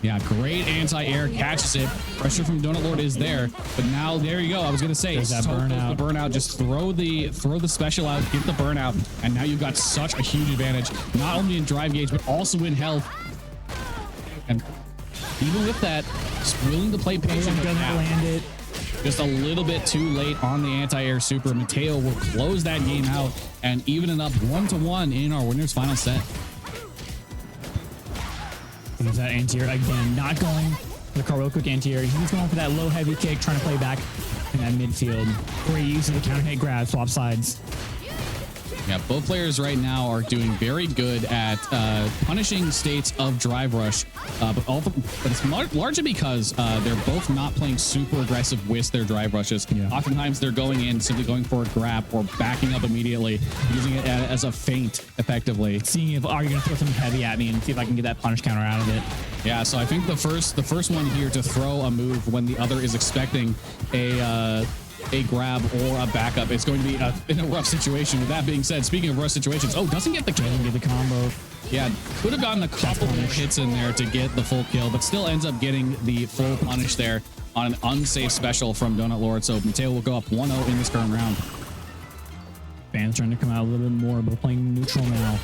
Yeah, great anti-air, catches it. Pressure from Donut Lord is there, but now there you go. I was gonna say, there's that burnout. The burnout. Just throw the special out, get the burnout, and now you've got such a huge advantage, not only in drive gauge but also in health. And even with that, just willing to play patient. Doesn't land it. Just a little bit too late on the anti-air super. Mateo will close that game out and even it up 1-1 in our winner's final set. Use that anti-air again, not going for the cartwheel quick anti-air. He's going for that low heavy kick, trying to play back in that midfield. Great use of the counter hit grab, swap sides. Yeah, both players right now are doing very good at punishing states of drive rush, but it's largely because they're both not playing super aggressive with their drive rushes. Yeah. Oftentimes they're going in, simply going for a grab or backing up immediately, using it as a feint effectively. Seeing if, are you going to throw something heavy at me and see if I can get that punish counter out of it. Yeah, so I think the first one here to throw a move when the other is expecting a grab or a backup, it's going to be in a rough situation. With that being said, speaking of rough situations, doesn't get the kill. Doesn't get the combo. Yeah, could have gotten a couple more hits in there to get the full kill, but still ends up getting the full punish there on an unsafe special from Donut Lord. So Mateo will go up 1-0 in this current round. Fans trying to come out a little bit more, but playing neutral now.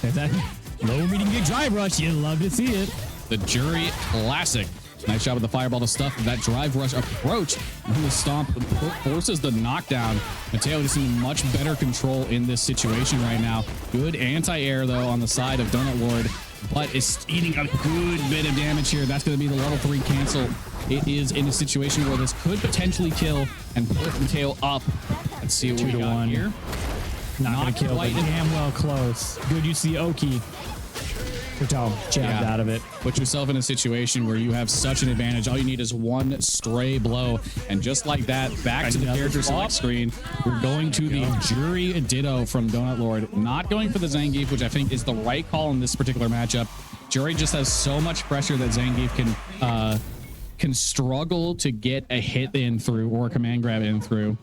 If that low medium get drive rush, you love to see it. The Jury classic. Nice job with the fireball to stuff that drive rush approach. And the stomp forces the knockdown. Mateo just in much better control in this situation right now. Good anti-air, though, on the side of Donut Lord, but is eating a good bit of damage here. That's going to be the level 3 cancel. It is in a situation where this could potentially kill and put Mateo up. Let's see what we got here. Not going to kill, but damn well close. Good, you see Oki. Jabbed out of it. Put yourself in a situation where you have such an advantage. All you need is one stray blow. And just like that, back to the character select screen. We're going to the Jury Ditto from Donut Lord. Not going for the Zangief, which I think is the right call in this particular matchup. Jury just has so much pressure that Zangief can struggle to get a hit in through or a command grab in through.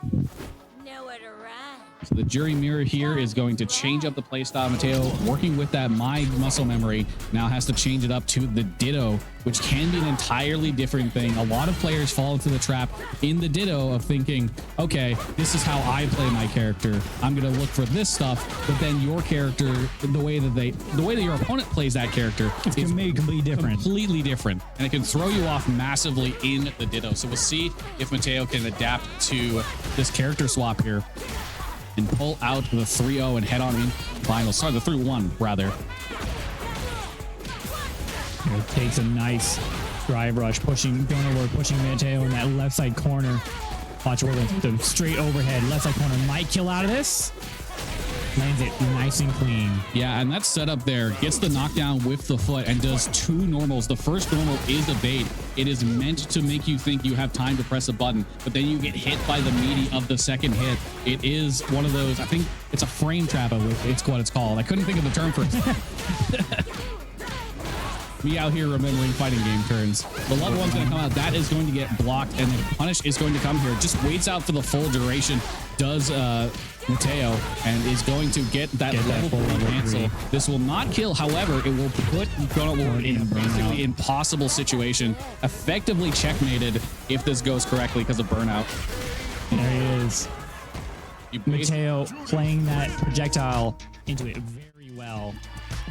So the Jury Mirror here is going to change up the playstyle. Mateo, working with that My Muscle Memory, now has to change it up to the Ditto, which can be an entirely different thing. A lot of players fall into the trap in the Ditto of thinking, okay, this is how I play my character. I'm going to look for this stuff, but then your character, the way that your opponent plays that character, it's completely different. Completely different. And it can throw you off massively in the Ditto. So we'll see if Mateo can adapt to this character swap here and pull out the 3-0 and head on in finals. Sorry, the 3-1 rather. It takes a nice drive rush, pushing Donut Lord, pushing Mateo in that left side corner. Watch where the straight overhead left side corner might kill out of this. Lands it nice and clean. Yeah, and that setup there gets the knockdown with the foot and does 2 normals. The first normal is a bait. It is meant to make you think you have time to press a button, but then you get hit by the meaty of the second hit. It is one of those, I think it's a frame trap, it's what it's called. I couldn't think of the term for it. Me out here remembering fighting game turns. The level one's going to come out. That is going to get blocked, and then Punish is going to come here. Just waits out for the full duration. Does Mateo, and is going to get that level 3 cancel. This will not kill. However, it will put Donut Lord in a basically impossible situation. Effectively checkmated if this goes correctly because of burnout. There he is. Mateo playing that projectile into it very well.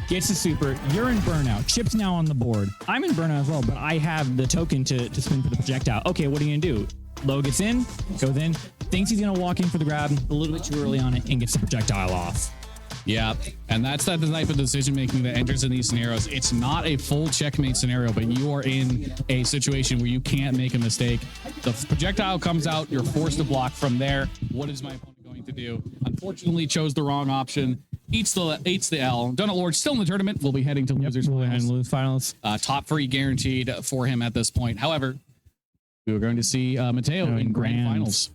Gets the super. You're in burnout. Chip's now on the board. I'm in burnout as well, but I have the token to spin for the projectile. Okay, what are you going to do? Low gets in, goes in, thinks he's going to walk in for the grab a little bit too early on it, and gets the projectile off. Yeah, and that's the type of decision making that enters in these scenarios. It's not a full checkmate scenario, but you are in a situation where you can't make a mistake. The projectile comes out, you're forced to block from there. What is my opponent going to do? Unfortunately, chose the wrong option. Eats the L. Donut Lord still in the tournament. We'll be heading to losers finals. Lose finals. Top 3 guaranteed for him at this point. However, we were going to see Mateo in grand finals.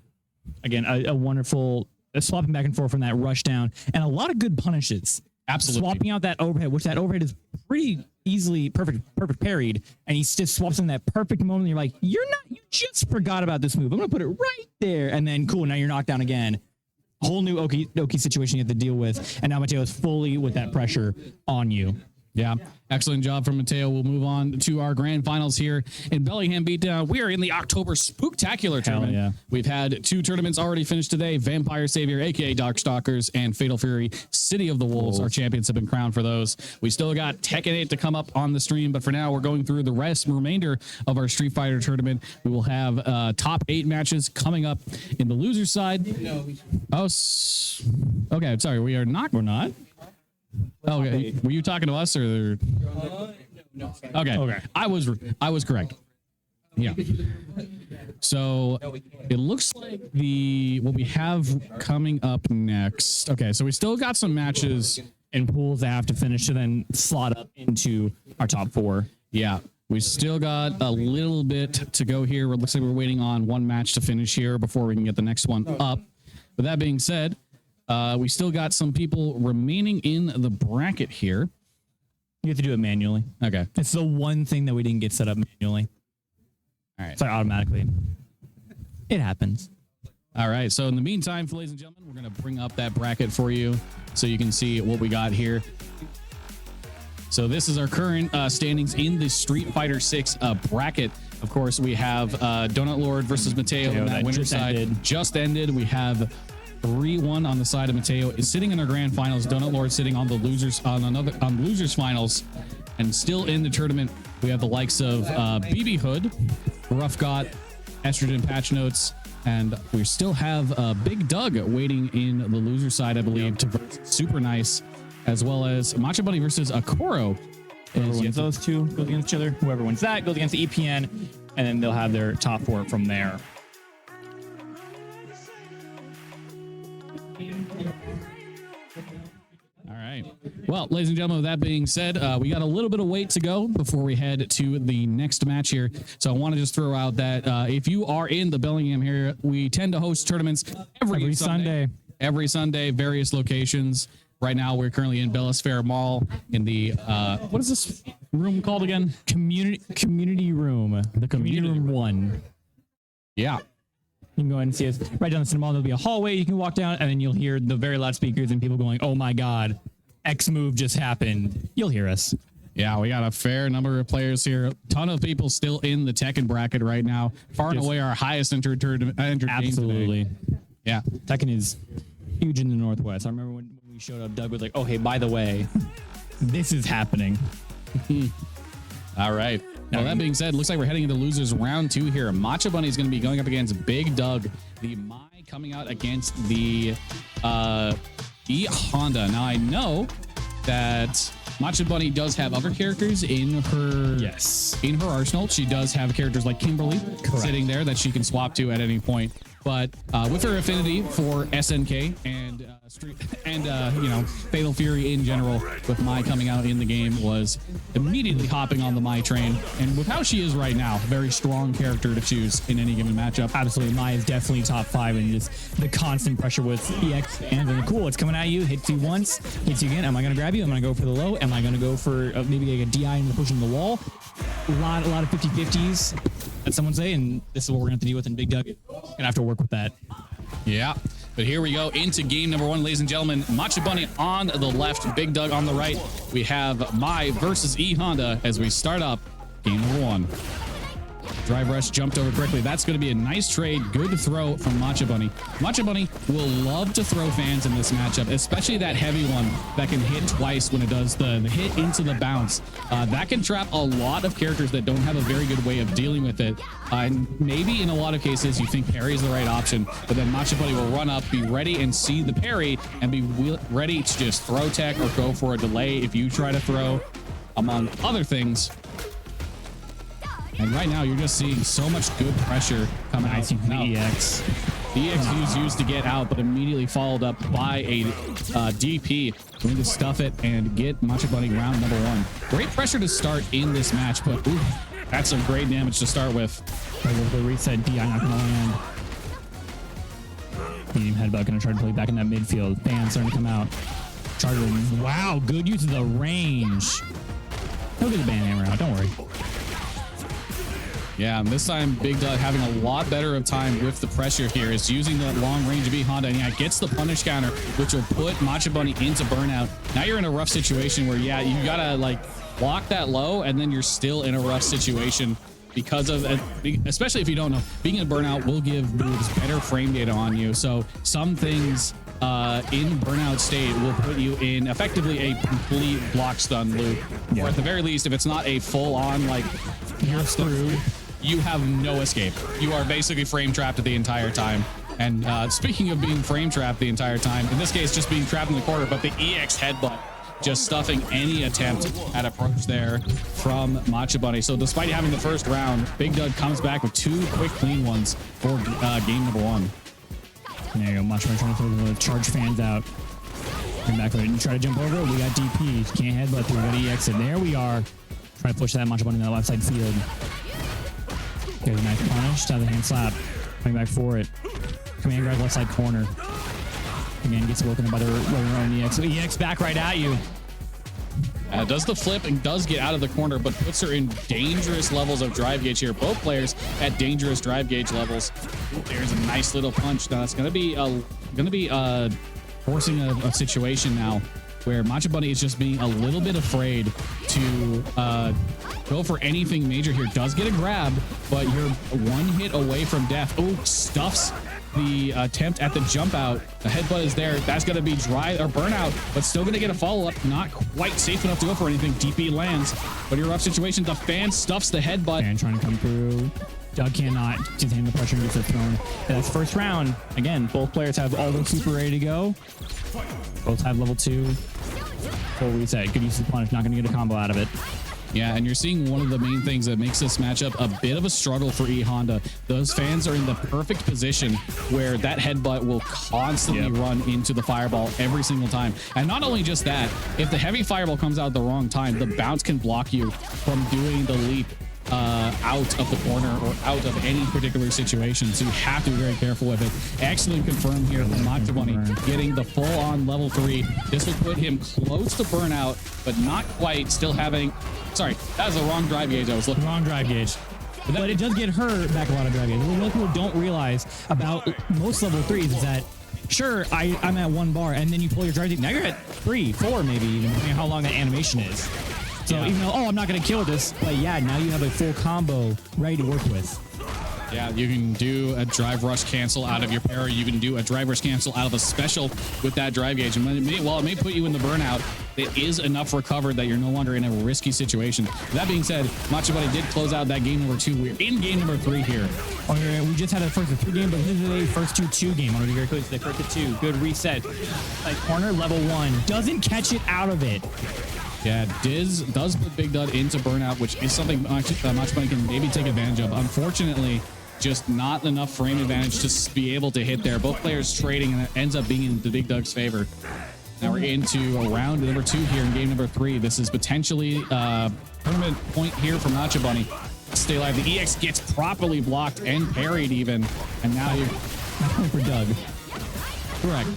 Again, a wonderful swapping back and forth from that rush down, and a lot of good punishes. Absolutely. Swapping out that overhead, which that overhead is pretty easily perfect parried, and he just swaps in that perfect moment. And you're like, you just forgot about this move. I'm going to put it right there. And then, cool, now you're knocked down again. Whole new Oki situation you have to deal with. And now Mateo is fully with that pressure on you. Yeah, excellent job from Mateo. We'll move on to our grand finals here in Bellingham Beatdown. We are in the October Spooktacular tournament. Yeah. We've had 2 tournaments already finished today. Vampire Savior, aka Darkstalkers, and Fatal Fury, City of the Wolves. Our champions have been crowned for those. We still got Tekken 8 to come up on the stream, but for now, we're going through the remainder of our Street Fighter tournament. We will have top 8 matches coming up in the loser side. Okay, sorry, we're not. Okay, were you talking to us or? No. Okay. I was correct. Yeah. So it looks like what we have coming up next. Okay, so we still got some matches And pools that have to finish to then slot up into our top 4. Yeah. We still got a little bit to go here. It looks like we're waiting on 1 match to finish here before we can get the next one up. With that being said, we still got some people remaining in the bracket here. You have to do it manually. Okay. It's the one thing that we didn't get set up manually. All right. So automatically. It happens. All right. So in the meantime, ladies and gentlemen, we're going to bring up that bracket for you so you can see what we got here. So this is our current standings in the Street Fighter 6 bracket. Of course, we have Donut Lord versus Mateo on that winner side. Just ended. We have 3-1 on the side of Mateo is sitting in our grand finals. Donut Lord sitting on the losers on losers finals, and still in the tournament. We have the likes of BB Hood, Rough Got, Estrogen Patch Notes, and we still have Big Doug waiting in the loser side, I believe, to versus Super Nice, as well as Macho Bunny versus Akoro. Whoever wins those 2 goes against each other. Whoever wins that goes against the EPN, and then they'll have their top 4 from there. All right. Well, ladies and gentlemen, with that being said, we got a little bit of wait to go before we head to the next match here. So I want to just throw out that if you are in the Bellingham area, we tend to host tournaments every Sunday. Every Sunday, various locations. Right now, we're currently in Bellis Fair Mall in the, what is this room called again? Community room. The community room 1. Yeah. You can go ahead and see us right down the cinema. There'll be a hallway you can walk down, and then you'll hear the very loud speakers and people going, "Oh my God, X move just happened." You'll hear us. Yeah, we got a fair number of players here. A ton of people still in the Tekken bracket right now. Far and away our highest entertainment. Absolutely. Today. Yeah. Tekken is huge in the Northwest. I remember when we showed up, Doug was like, "Oh, hey, by the way, this is happening." All right. Well, that being said, looks like we're heading into losers round 2 here. Macho Bunny is going to be going up against Big Doug. The Mai coming out against the E Honda. Now, I know that Macho Bunny does have other characters in her arsenal. She does have characters like Kimberly sitting there that she can swap to at any point. But with her affinity for SNK and you know, Fatal Fury in general, with Mai coming out in the game, was immediately hopping on the Mai train. And with how she is right now, very strong character to choose in any given matchup. Absolutely, Mai is definitely top 5, and just the constant pressure with EX and then cool. It's coming at you, hits you once, hits you again. Am I gonna grab you? Am I gonna go for the low? Am I gonna go for maybe like a DI and pushing the wall? A lot of 50-50s, as someone say, and this is what we're gonna have to deal with in Big Doug. Gonna have to work with that. Yeah, but here we go into game number 1, ladies and gentlemen. Matcha Bunny on the left, Big Doug on the right. We have Mai versus E Honda as we start up game number 1. Drive rush jumped over quickly. That's going to be a nice trade. Good throw from Matcha Bunny. Matcha Bunny will love to throw fans in this matchup, especially that heavy one that can hit twice when it does the hit into the bounce. That can trap a lot of characters that don't have a very good way of dealing with it. And maybe in a lot of cases you think parry is the right option, but then Matcha Bunny will run up, be ready and see the parry, and be ready to just throw tech or go for a delay if you try to throw, among other things. And right now, you're just seeing so much good pressure come out. Nice from the EX. The EX was used to get out, but immediately followed up by a DP. Going to stuff it and get Matcha Bunny round number 1. Great pressure to start in this match, but ooh, that's some great damage to start with. The reset DI not gonna land. Medium headbutt gonna try to play back in that midfield. Fan starting to come out. Charger. Wow, good use of the range. He'll get the band hammer out, don't worry. Yeah, and this time Big Doug having a lot better of time with the pressure here. Is using the long range of E-Honda, and yeah, gets the punish counter, which will put Matcha Bunny into burnout. Now you're in a rough situation where, yeah, you gotta like block that low, and then you're still in a rough situation because of, especially if you don't know, being in burnout will give moves better frame data on you. So some things in burnout state will put you in effectively a complete block stun loop. Yeah. Or at the very least, if it's not a full on like you're screwed, you have no escape. You are basically frame trapped the entire time. And speaking of being frame trapped the entire time, in this case, just being trapped in the corner, but the EX headbutt just stuffing any attempt at approach there from Matcha Bunny. So despite having the first round, Big Doug comes back with 2 quick clean ones for game number 1. There you go, Matcha Bunny trying to throw the charge fans out. Come back with it. You try to jump over it, we got DP. Can't headbutt through, we got EX, and there we are. Try to push that Matcha Bunny in that left side field. Get a nice punish, to the hand slap. Coming back for it. Command grab left side corner. Again, gets woken up by their own EX. So EX back right at you. Does the flip and does get out of the corner, but puts her in dangerous levels of drive gauge here. Both players at dangerous drive gauge levels. Ooh, there's a nice little punch. Now it's going to be forcing a situation now where Matcha Bunny is just being a little bit afraid to go for anything major here. Does get a grab, but you're 1 hit away from death. Oh, stuffs the attempt at the jump out. The headbutt is there. That's going to be dry or burnout, but still going to get a follow-up. Not quite safe enough to go for anything. DP lands, but you're rough situation. The fan stuffs the headbutt. Fan trying to come through. Doug cannot contain the pressure and gets it thrown. And that's first round. Again, both players have all their super ready to go. Both have level 2. Full reset. Good use of the punish. Not going to get a combo out of it. Yeah, and you're seeing one of the main things that makes this matchup a bit of a struggle for E-Honda. Those fans are in the perfect position where that headbutt will constantly run into the fireball every single time. And not only just that, if the heavy fireball comes out at the wrong time, the bounce can block you from doing the leap out of the corner or out of any particular situation. So you have to be very careful with it. Excellent confirm here from Matcha Bunny, getting the full-on level 3. This will put him close to burnout, but not quite. Still having... Sorry, that was the wrong drive gauge I was looking. Wrong drive gauge. But it does get her back a lot of drive gauge. What people don't realize about most level 3s is that, sure, I'm at 1 bar, and then you pull your drive gauge. Now you're at 3, 4 maybe, even depending on how long that animation is. So even though, I'm not going to kill this, but yeah, now you have a full combo ready to work with. Yeah, you can do a drive rush cancel out of your parry. You can do a drive rush cancel out of a special with that drive gauge. And while it may put you in the burnout, it is enough recovered that you're no longer in a risky situation. That being said, Matcha Bunny did close out that game number 2. We're in game number 3 here. We just had a first 3 game, but this is a first 2 game. I want to be very clear. The first 2, good reset. Like corner level 1 doesn't catch it out of it. Yeah, Diz does put Big Doug into burnout, which is something Matcha Bunny can maybe take advantage of. Unfortunately, just not enough frame advantage to be able to hit there. Both players trading, and it ends up being in the Big Doug's favor. Now we're into a round number 2 here in game number 3. This is potentially a tournament point here from Nacho Bunny. Stay alive. The EX gets properly blocked and parried even. And now you're For Doug. correct.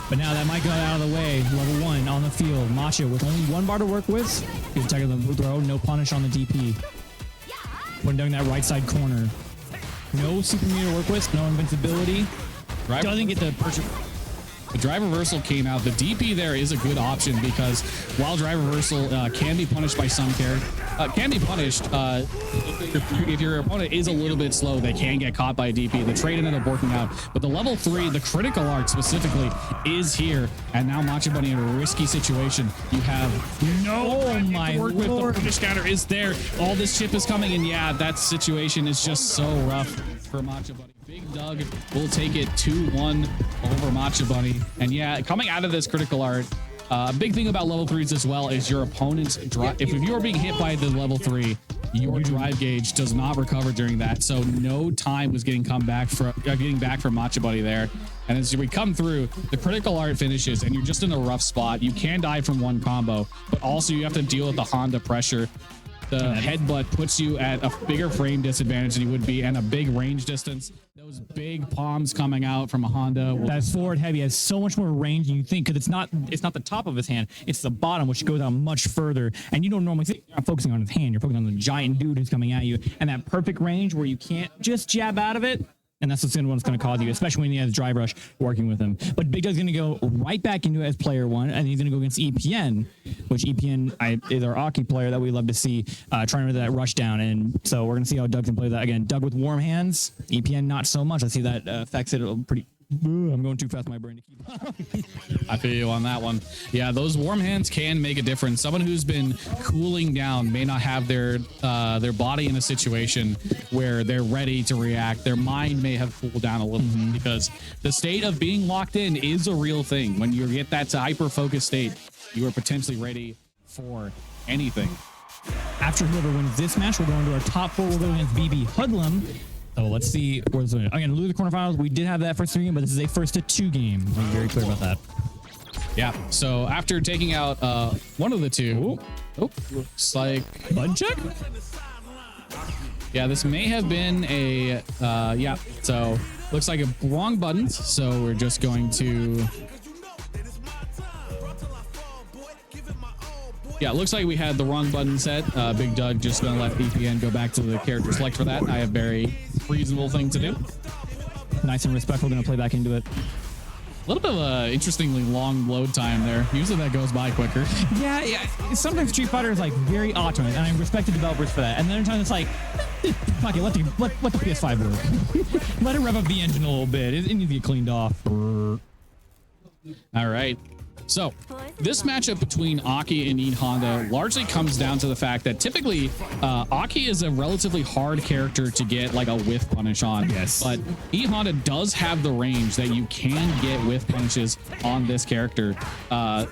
But now that might go out of the way. Level 1 on the field. Macho with only 1 bar to work with. Good tech of the throw. No punish on the DP. When Doug in that right side corner. No super meter to work with. No invincibility. Right. Doesn't get the purchase. The drive reversal came out. The DP there is a good option because while drive reversal can be punished by some characters, can be punished if your opponent is a little bit slow, they can get caught by a DP. The trade ended up working out, but the level 3, the critical arc specifically, is here, and now Macho Bunny in a risky situation. You have Oh my work with. lord. The punish counter is there. All this chip is coming, and yeah, that situation is just so rough for Macho Bunny. Big Doug will take it 2-1 over Macho Bunny. And yeah, coming out of this critical art, a big thing about level 3s as well is your opponent's drive. If you are being hit by the level 3, your drive gauge does not recover during that. So no time was getting back from Macho Bunny there. And as we come through, the critical art finishes and you're just in a rough spot. You can die from one combo, but also you have to deal with the Honda pressure. The headbutt puts you at a bigger frame disadvantage than you would be and a big range distance. Those big palms coming out from a Honda. That forward heavy has so much more range than you think because it's not the top of his hand, it's the bottom, which goes out much further. And you don't normally think you're not focusing on his hand, you're focusing on the giant dude who's coming at you, and that perfect range where you can't just jab out of it. And that's what's going to cause you, especially when he has Drive Rush working with him. But Big Doug's going to go right back into it as player 1, and he's going to go against EPN, which EPN is our Aki player that we love to see trying to do that rush down. And so we're going to see how Doug can play that again. Doug with warm hands, EPN not so much. I see that affects it pretty. I'm going too fast, my brain to keep up. I feel you on that one. Yeah, those warm hands can make a difference. Someone who's been cooling down may not have their body in a situation where they're ready to react. Their mind may have cooled down a little bit because the state of being locked in is a real thing. When you get that hyper-focused state, you are potentially ready for anything. After whoever wins this match, we're going to our top 4. We'll go against BB Hoodlum. So let's see where's the again. Lose the quarterfinals. We did have that first 3 game, but this is a 1-2 game. I'm very clear about that. Yeah. So after taking out one of the 2, looks like Button check. Yeah, this may have been a yeah. So looks like a wrong buttons. So we're just going to. Yeah, it looks like we had the wrong button set. Big Doug just gonna let EPN go back to the character select for that. I have very reasonable thing to do. Nice and respectful. Gonna play back into it. A little bit of a interestingly long load time there. Usually that goes by quicker. Yeah. Sometimes Street Fighter is like very automated, and I respect the developers for that. And then sometimes it's like, fuck it, let the PS5 work. Let it rev up the engine a little bit. It needs to get cleaned off. All right. So this matchup between Aki and E Honda largely comes down to the fact that typically Aki is a relatively hard character to get like a whiff punish on. Yes. But E Honda does have the range that you can get whiff punishes on this character.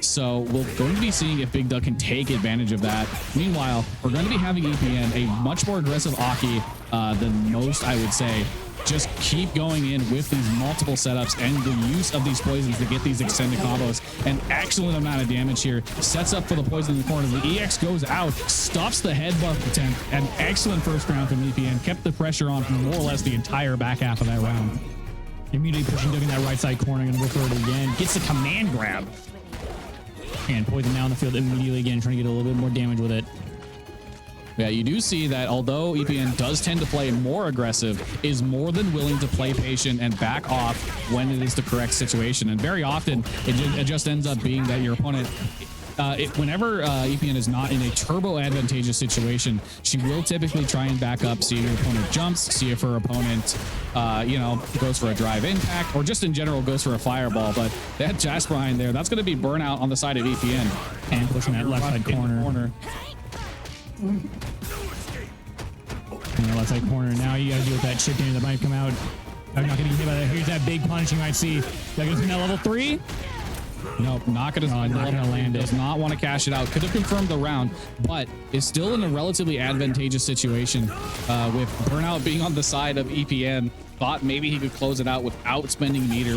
So we're going to be seeing if Big Doug can take advantage of that. Meanwhile, we're going to be having EPN, a much more aggressive Aki than most, I would say. Just keep going in with these multiple setups and the use of these poisons to get these extended combos. An excellent amount of damage here. Sets up for the poison in the corner. The EX goes out, stops the headbutt attempt. An excellent first round from EPN. Kept the pressure on for more or less the entire back half of that round. Immediately pushing Doug in that right side corner. Gonna go for it again. Gets the command grab. And poison down the field immediately again, trying to get a little bit more damage with it. Yeah, you do see that although EPN does tend to play more aggressive, is more than willing to play patient and back off when it is the correct situation. And very often, it just ends up being that your opponent, whenever EPN is not in a turbo advantageous situation, she will typically try and back up, see if your opponent jumps, see if her opponent, goes for a drive impact, or just in general goes for a fireball. But that Jasper behind there, that's going to be burnout on the side of EPN. And pushing that left side corner. In the left side corner. Now you gotta deal with that chip damage that might come out. I'm not gonna get hit by that. Here's that big punch you might see. That goes in that level 3. Nope, not gonna land it. Does not want to cash it out. Could have confirmed the round, but is still in a relatively advantageous situation with Burnout being on the side of EPN. Thought maybe he could close it out without spending meter.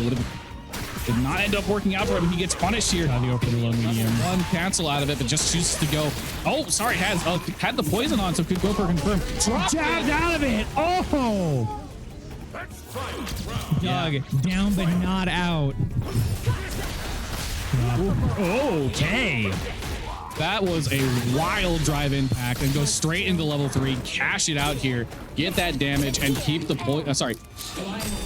Did not end up working out for him. He gets punished here. Go for the low medium. One cancel out of it, but just chooses to go. Oh, sorry, had the poison on, so could go for confirm. Jabbed out of it. Oh! Doug, down but not out. Okay. That was a wild drive impact and go straight into level 3, cash it out here, get that damage and keep the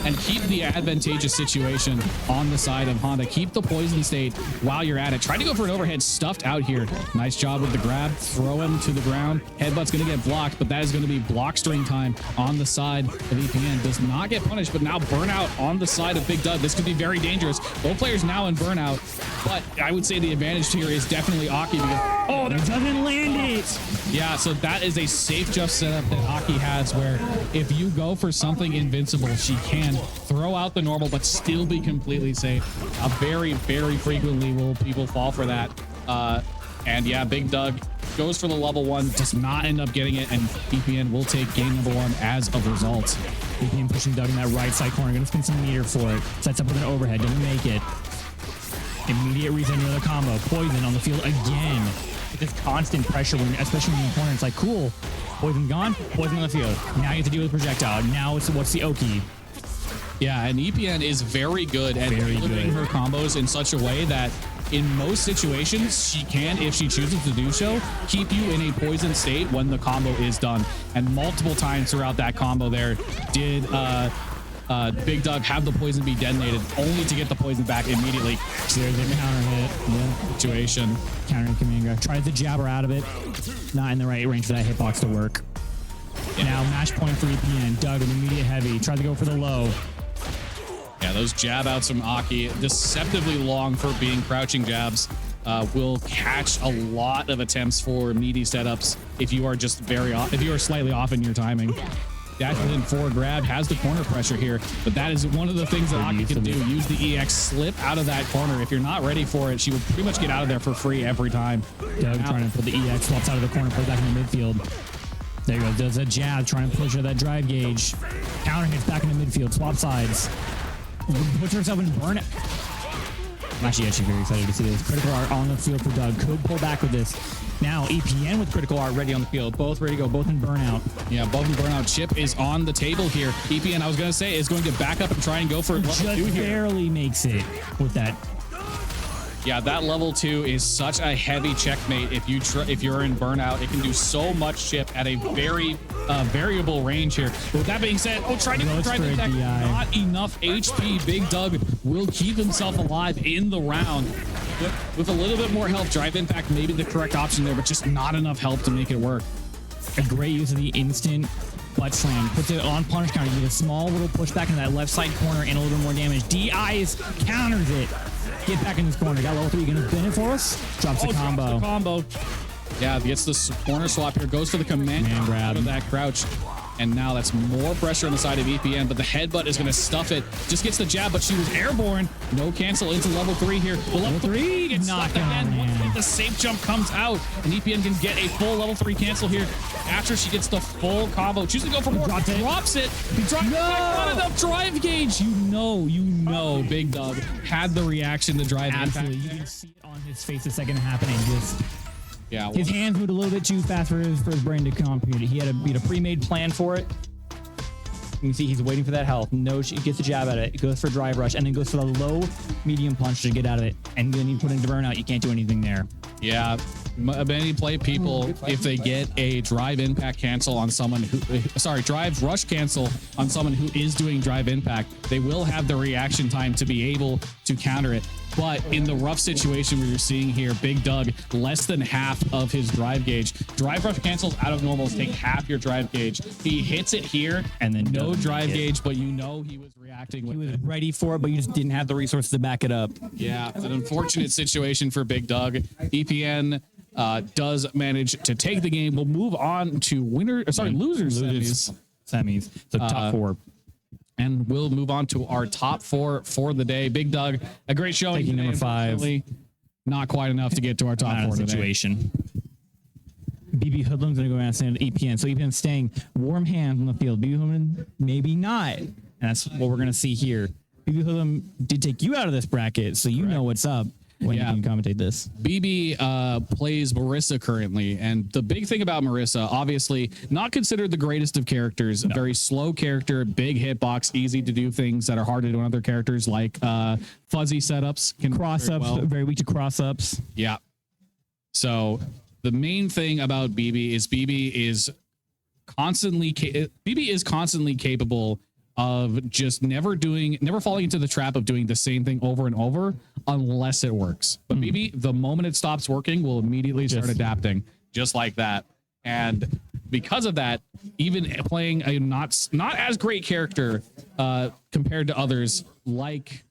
and keep the advantageous situation on the side of Honda. Keep the poison state while you're at it. Try to go for an overhead stuffed out here. Nice job with the grab. Throw him to the ground. Headbutt's going to get blocked, but that is going to be block string time on the side of EPN. Does not get punished, but now Burnout on the side of Big Doug. This could be very dangerous. Both players now in Burnout, but I would say the advantage here is definitely Aki because oh, that doesn't land it. Yeah, so that is a safe just setup that Aki has where if you go for something invincible, she can throw out the normal but still be completely safe. Very, very frequently will people fall for that. And yeah, Big Doug goes for the level 1, does not end up getting it, and EPN will take game number 1 as a result. EPN pushing Doug in that right side corner, gonna spend some meter for it. Sets up with an overhead, doesn't make it. Immediate reason to the combo. Poison on the field again. With this constant pressure, especially when you're in the corner, it's like, cool. Poison gone, poison on the field. Now you have to deal with projectile. Now it's what's the Oki? Yeah, and EPN is very good at building her combos in such a way that in most situations, she can, if she chooses to do so, keep you in a poison state when the combo is done. And multiple times throughout that combo there did Big Doug have the poison be detonated only to get the poison back immediately. There's a counter hit situation. Counter Kaminga. Tries to jabber out of it. Not in the right range for that hitbox to work. Yeah. Now match point for EPN. Doug with immediate heavy. Tries to go for the low. Yeah, those jab outs from Aki, deceptively long for being crouching jabs, will catch a lot of attempts for meaty setups if you are just if you are slightly off in your timing. Dashes in forward grab, has the corner pressure here, but that is one of the things that Aki can do. Use the EX, slip out of that corner. If you're not ready for it, she will pretty much get out of there for free every time. Doug trying to put the EX, swaps out of the corner, puts back in the midfield. There you go, does a jab, trying to push out that drive gauge. Counter hits back in the midfield, swap sides. Puts herself in burn. I'm actually very excited to see this. Critical art on the field for Doug. Could pull back with this. Now EPN with critical art ready on the field. Both ready to go. Both in burnout. Yeah, both in burnout. Chip is on the table here. EPN, I was going to say, is going to back up and try and go for level 2 here. Barely makes it with that. Yeah, that level 2 is such a heavy checkmate. If you're in burnout, it can do so much chip at a very variable range here. But with that being said, try to drive the deck. Not enough HP. Big Doug will keep himself alive in the round. With a little bit more help, drive impact maybe the correct option there, but just not enough help to make it work. A great use of the instant butt slam. Puts it on punish counter with a small little pushback in that left side corner and a little bit more damage. DI's counters it. Get back in this corner. Got level 3. Gonna spin it for us. Drops the combo. Yeah, gets the corner swap here. Goes for the command grab out of that crouch. And now that's more pressure on the side of EPN, but the headbutt is going to stuff it. Just gets the jab, but she was airborne. No cancel into level 3 here. Well, level 3 gets knocked again. Once the safe jump comes out, and EPN can get a full level 3 cancel here after she gets the full combo. Chooses to go for more. Drops it. He drops not enough drive gauge. You know, Big Doug had the reaction to drive impact. You can see it on his face the second happening. Just yeah, his hands moved a little bit too fast for his brain to compute. He had a pre-made plan for it. You can see he's waiting for that health. No, she gets the jab at it. It goes for drive rush and then goes for the low medium punch to get out of it. And then you put into burnout. You can't do anything there. Yeah, many play people, if they get a drive impact cancel on someone who, drive rush cancel on someone who is doing drive impact, they will have the reaction time to be able to counter it. But in the rough situation where you're seeing here, Big Doug, less than half of his drive gauge. Drive rush cancels out of normals take half your drive gauge. He hits it here and then no drive gauge, but you know he was reacting with it. He was ready for it, but you just didn't have the resources to back it up. Yeah, it's an unfortunate situation for Big Doug. EPN does manage to take the game. We'll move on to losers semis. So top 4. And we'll move on to our top 4 for the day. Big Doug, a great showing. Taking number 5. Unfortunately, not quite enough to get to our top Not 4 a today. situation. BB Hoodlum's going to go around and stand at EPN. So EPN staying warm hands on the field. BB Hoodlum, maybe not. And that's what we're going to see here. BB Hoodlum did take you out of this bracket, so you know what's up when you can commentate this. BB plays Marissa currently, and the big thing about Marissa, obviously not considered the greatest of characters, a very slow character, big hitbox, easy to do things that are hard to do on other characters like fuzzy setups, can Cross ups, very weak to cross ups. Yeah. So the main thing about BB is constantly capable of just never falling into the trap of doing the same thing over and over unless it works. But BB, the moment it stops working, will immediately start adapting just like that. And because of that, even playing a not as great character compared to others like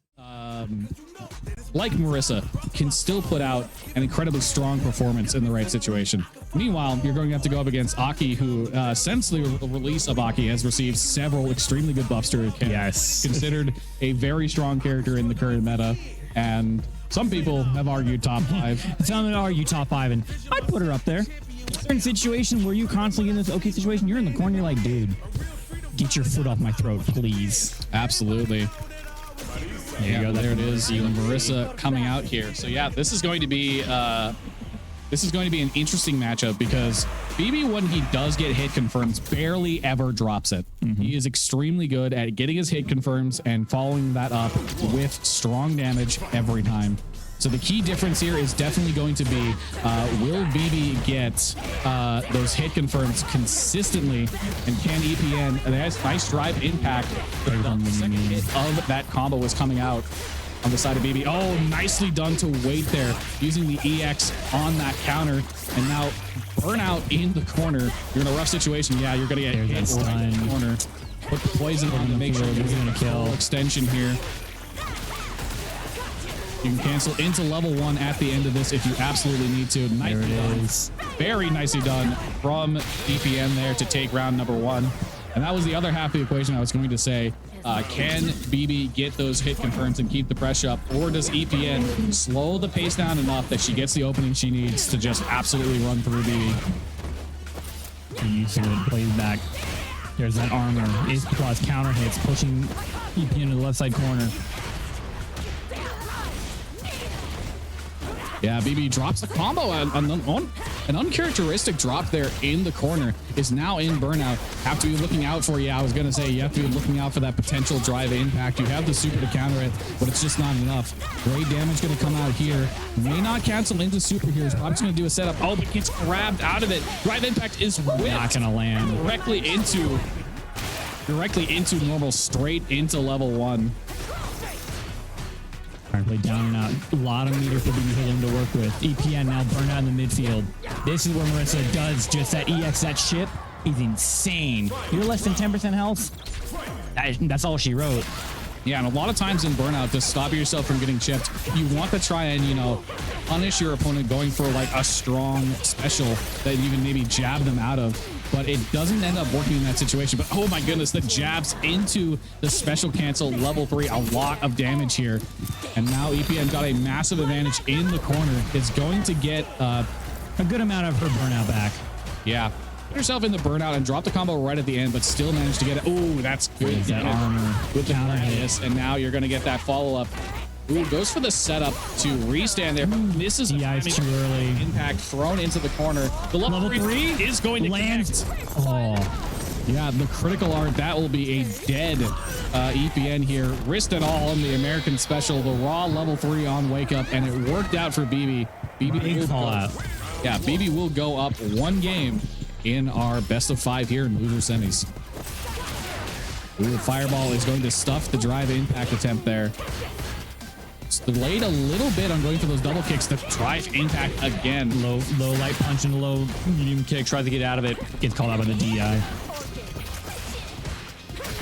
Marissa can still put out an incredibly strong performance in the right situation. Meanwhile, you're going to have to go up against Aki, who since the release of Aki has received several extremely good buffs to her. Yes. Considered a very strong character in the current meta, and some people have argued top 5. Some would argue top 5, and I'd put her up there. Certain situations where you constantly in this okay situation, you're in the corner, you're like, dude, get your foot off my throat, please. Absolutely. Yeah, there it is. Marissa coming out here. So yeah, this is going to be an interesting matchup because BB, when he does get hit confirms, barely ever drops it. He is extremely good at getting his hit confirms and following that up with strong damage every time. So the key difference here is definitely going to be, will BB get those hit confirms consistently, and can EPN, and nice drive impact, the second hit of that combo was coming out on the side of BB. Oh, nicely done to wait there, using the EX on that counter, and now Burnout in the corner. You're in a rough situation. Yeah, you're going to get hit right in the corner. Put the poison on to make sure you're going to kill. Extension here. You can cancel into level 1 at the end of this if you absolutely need to. Nicely done. Very nicely done from EPN there to take round number 1. And that was the other half of the equation I was going to say. Can BB get those hit confirms and keep the pressure up? Or does EPN slow the pace down enough that she gets the opening she needs to just absolutely run through BB? You see it plays back. There's that armor. Ace plus counter hits, pushing EPN to the left side corner. Yeah, BB drops the combo. An uncharacteristic drop there in the corner is now in Burnout. Have to be looking out for, I was going to say, you have to be looking out for that potential drive impact. You have the super to counter it, but it's just not enough. Great damage going to come out here. May not cancel into super here. He's probably just going to do a setup. Oh, but gets grabbed out of it. Drive impact is not going to land. Directly into normal, straight into level 1. Play down and out. A lot of meter for BB Hoodlum to work with. EPN now Burnout in the midfield. This is where Marissa does just that EX. That ship is insane. You're less than 10% health. That's all she wrote. Yeah, and a lot of times in Burnout, to stop yourself from getting chipped, you want to try and, punish your opponent going for like a strong special that you can maybe jab them out of. But it doesn't end up working in that situation. But oh my goodness, the jabs into the special cancel level 3, a lot of damage here. And now EPN got a massive advantage in the corner. It's going to get a good amount of her Burnout back. Yeah. Put herself in the Burnout and drop the combo right at the end, but still managed to get it. Oh, that's good. That armor with the counter hit. And now you're going to get that follow-up. Ooh, goes for the setup to restand there. Misses too early. Impact thrown into the corner. The level 3 is going to land. Oh, yeah, the critical art. That will be a dead EPN here. Wrist and all on the American special. The raw level 3 on wake up, and it worked out for BB. BB will call out. Yeah, BB will go up 1 game in our best of 5 here in loser semis. Ooh, Fireball is going to stuff the drive impact attempt there. It's delayed a little bit on going for those double kicks. The drive impact again. Low light punch and low medium kick. Tries to get out of it. Gets called out by the DI.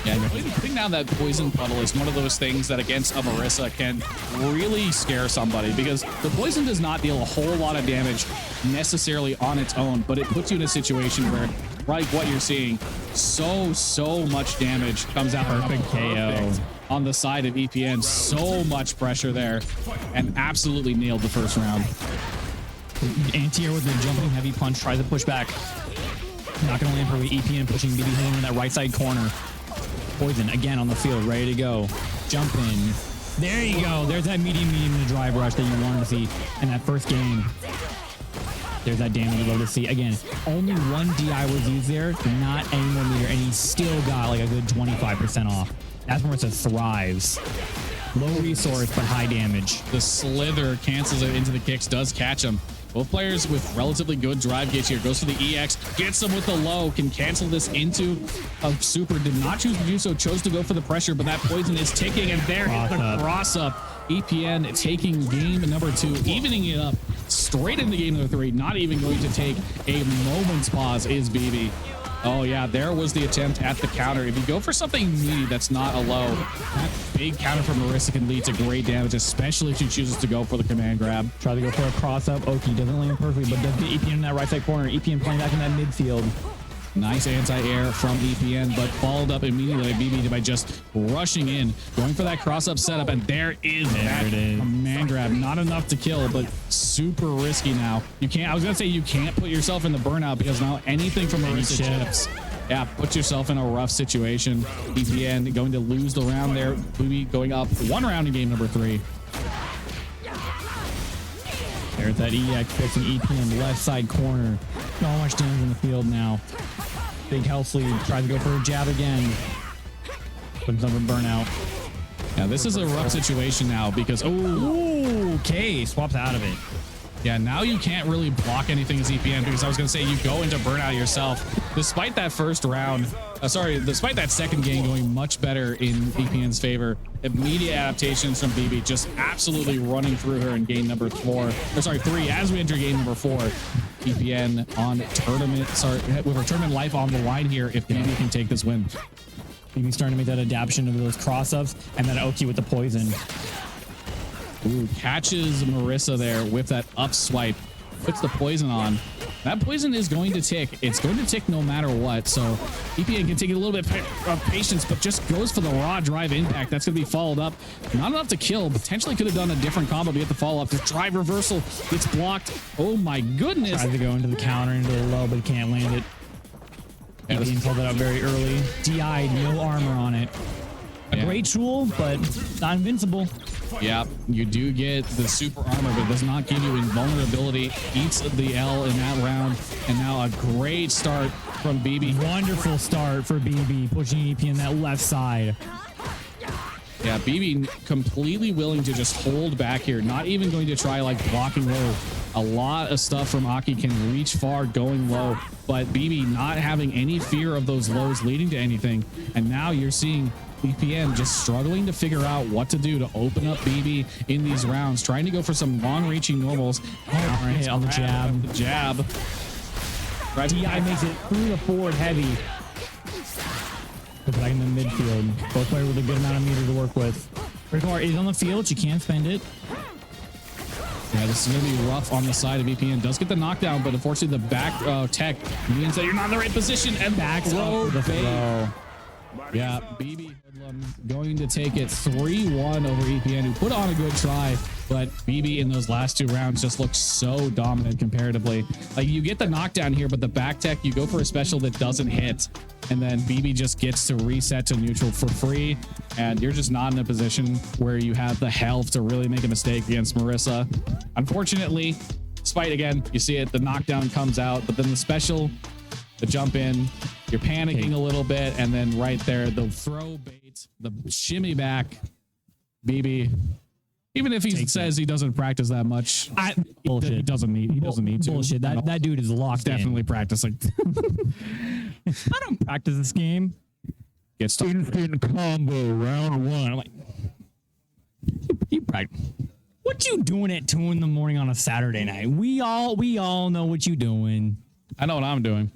Yeah, putting down that poison puddle is one of those things that against a Marissa can really scare somebody, because the poison does not deal a whole lot of damage necessarily on its own, but it puts you in a situation where, like what you're seeing, So much damage comes out. Perfect KO. On the side of EPN. So much pressure there, and absolutely nailed the first round. Anti-air with the jumping heavy punch, tries to push back. Not going to land for EPN, pushing BB hitting in that right side corner. Poison again on the field, ready to go. Jump in. There you go. There's that medium to drive rush that you wanted to see in that first game. There's that damage you'd love to see. Again, only one DI was used there, not any more meter, and he still got like a good 25% off. That's where it thrives. Low resource, but high damage. The slither cancels it into the kicks, does catch him. Both players with relatively good drive gauge here. Goes for the EX, gets him with the low, can cancel this into a super. Did not choose to do so, chose to go for the pressure, but that poison is ticking, and there is the cross up. EPN taking game number 2, evening it up straight into game number 3. Not even going to take a moment's pause is BB. Oh yeah, there was the attempt at the counter. If you go for something meaty that's not a low, that big counter from Marissa can lead to great damage, especially if she chooses to go for the command grab. Try to go for a cross up. Oki doesn't land perfectly, but does get EPN in that right side corner. EPN playing back in that midfield. Nice anti-air from EPN, but followed up immediately by BB by just rushing in, going for that cross-up setup, and there is that command grab. Not enough to kill, but super risky now. You can't, I was gonna say you can't put yourself in the burnout because now anything from Marissa chips. Yeah, put yourself in a rough situation. EPN going to lose the round there. BB going up 1 round in game number 3. There's that EX fixing EPN left side corner. So much damage in the field now. Big health lead. Tries to go for a jab again. Puts him in burnout. Yeah, this is a rough situation now because, okay, swaps out of it. Yeah, now you can't really block anything as EPN because I was going to say you go into burnout yourself. Despite that first round, despite that second game going much better in EPN's favor, immediate adaptations from BB just absolutely running through her in game number 3 as we enter game number 4. EPN on tournament, with her tournament life on the line here if BB can take this win. BB starting to make that adaptation of those cross-ups and then Oki with the poison. Ooh, catches Marissa there with that up swipe, puts the poison on. That poison is going to tick. It's going to tick no matter what. So EPN can take a little bit of patience, but just goes for the raw drive impact. That's going to be followed up. Not enough to kill. Potentially could have done a different combo to get the follow up. The drive reversal gets blocked. Oh my goodness. Tries to go into the counter, into the low, but he can't land it. EPN pulled it out very early. DI, no armor on it. A great tool, but not invincible. Yeah, you do get the super armor, but it does not give you invulnerability. Eats the L in that round, and now a great start from BB. Wonderful start for BB, pushing EP in that left side. Yeah, BB completely willing to just hold back here, not even going to try like blocking low. A lot of stuff from Aki can reach far going low, but BB not having any fear of those lows leading to anything. And now you're seeing EPN just struggling to figure out what to do to open up BB in these rounds, trying to go for some long-reaching normals. Hit on the jab. The jab. DI makes it through the forward heavy. Put back in the midfield. Both players with a good amount of meter to work with. Critical is on the field. She can't spend it. Yeah, this is going to be rough on the side of EPN. Does get the knockdown, but unfortunately the back tech means that you're not in the right position. And back row the throw. Yeah, BB going to take it 3-1 over EPN, who put on a good try, but BB in those last 2 rounds just looks so dominant comparatively. Like, you get the knockdown here, but the back tech, you go for a special that doesn't hit, and then BB just gets to reset to neutral for free, and you're just not in a position where you have the health to really make a mistake against Marissa. Unfortunately, despite, again, you see it, the knockdown comes out, but then the special, the jump in, you're panicking a little bit, and then right there, the throw bait, the shimmy back, BB. Even if he says he doesn't practice that much, bullshit. He doesn't need to. Bullshit. That dude is locked. Definitely practicing. I don't practice this game. Gets to Instant combo round 1. I'm like, you practice. What you doing at 2 in the morning on a Saturday night? We all know what you doing. I know what I'm doing.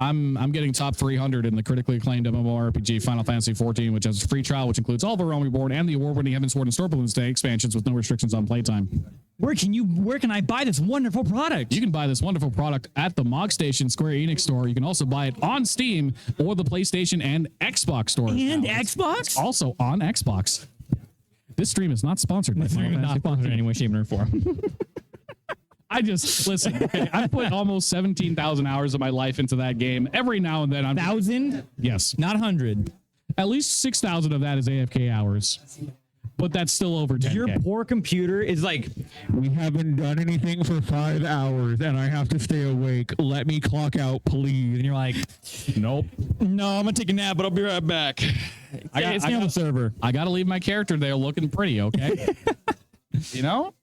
I'm getting top 300 in the critically acclaimed MMORPG Final Fantasy 14, which has a free trial, which includes all of Realm Reborn and the award-winning Heaven Sword and Storm Balloons Day expansions with no restrictions on playtime. Where can I buy this wonderful product? You can buy this wonderful product at the Mog Station Square Enix store. You can also buy it on Steam or the PlayStation and Xbox store. And now. Xbox? It's also on Xbox. This stream is not sponsored by This Final stream is Fantasy not sponsored in any way, shape, or form. I just listen. Okay, I put almost 17,000 hours of my life into that game. Every now and then, I'm 1,000? yes, Not 100. at least 6,000 of that is AFK hours, but that's still over 10K. Your poor computer is like, We haven't done anything for 5 hours and I have to stay awake. Let me clock out, please. and you're like, Nope. no, I'm gonna take a nap, but I'll be right back. It's on the server. I got to leave my character there looking pretty. Okay. you know.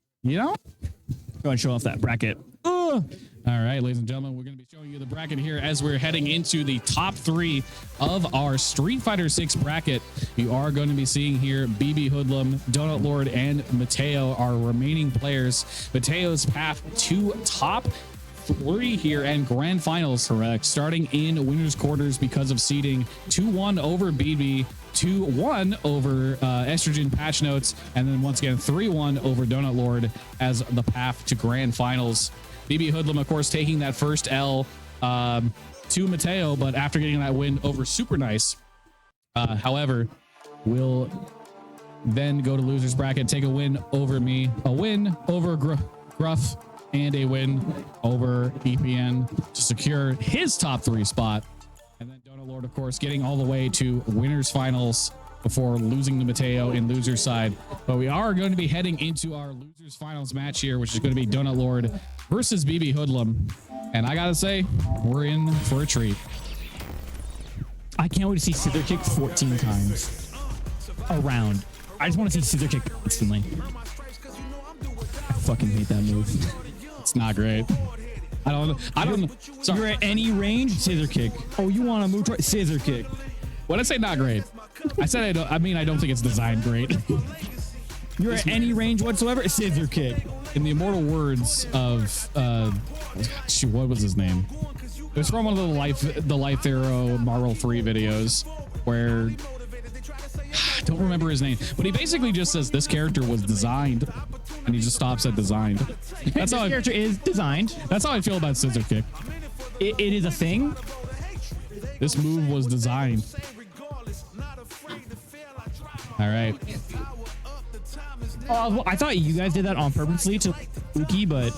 Go and show off that bracket. All right, ladies and gentlemen, we're going to be showing you the bracket here as we're heading into the top 3 of our Street Fighter 6 bracket. You are going to be seeing here BB Hoodlum, Donut Lord, and Mateo, our remaining players. Mateo's path to top 3 here and grand finals. Correct. Starting in winners quarters because of seeding 2-1 over BB, 2-1 over Estrogen Patch Notes, and then once again 3-1 over Donut Lord as the path to grand finals. BB Hoodlum, of course, taking that first L to Mateo, but after getting that win over Super Nice, however, will then go to losers bracket, take a win over me, a win over Gruff, and a win over EPN to secure his top 3 spot. And then Donut Lord, of course, getting all the way to winners finals before losing to Mateo in losers side. But we are going to be heading into our losers finals match here, which is going to be Donut Lord versus BB Hoodlum. And I gotta say, we're in for a treat. I can't wait to see Scissor Kick 14 times around. I just want to see Scissor Kick instantly. I fucking hate that move. It's not great. I don't. Sorry. You're at any range, Scissor Kick. Oh, you want to move toward Scissor Kick? When I say not great, I said I don't. I mean I don't think it's designed great. You're at any range whatsoever, Scissor Kick. In the immortal words of shoot, what was his name? It was from one of the Life Arrow Marvel 3 videos where I don't remember his name, but he basically just says this character was designed, and he just stops at designed. That's how Character is designed. That's how I feel about Scissor Kick. It is a thing. This move was designed. All right. Oh, I thought you guys did that on purposely to spooky, but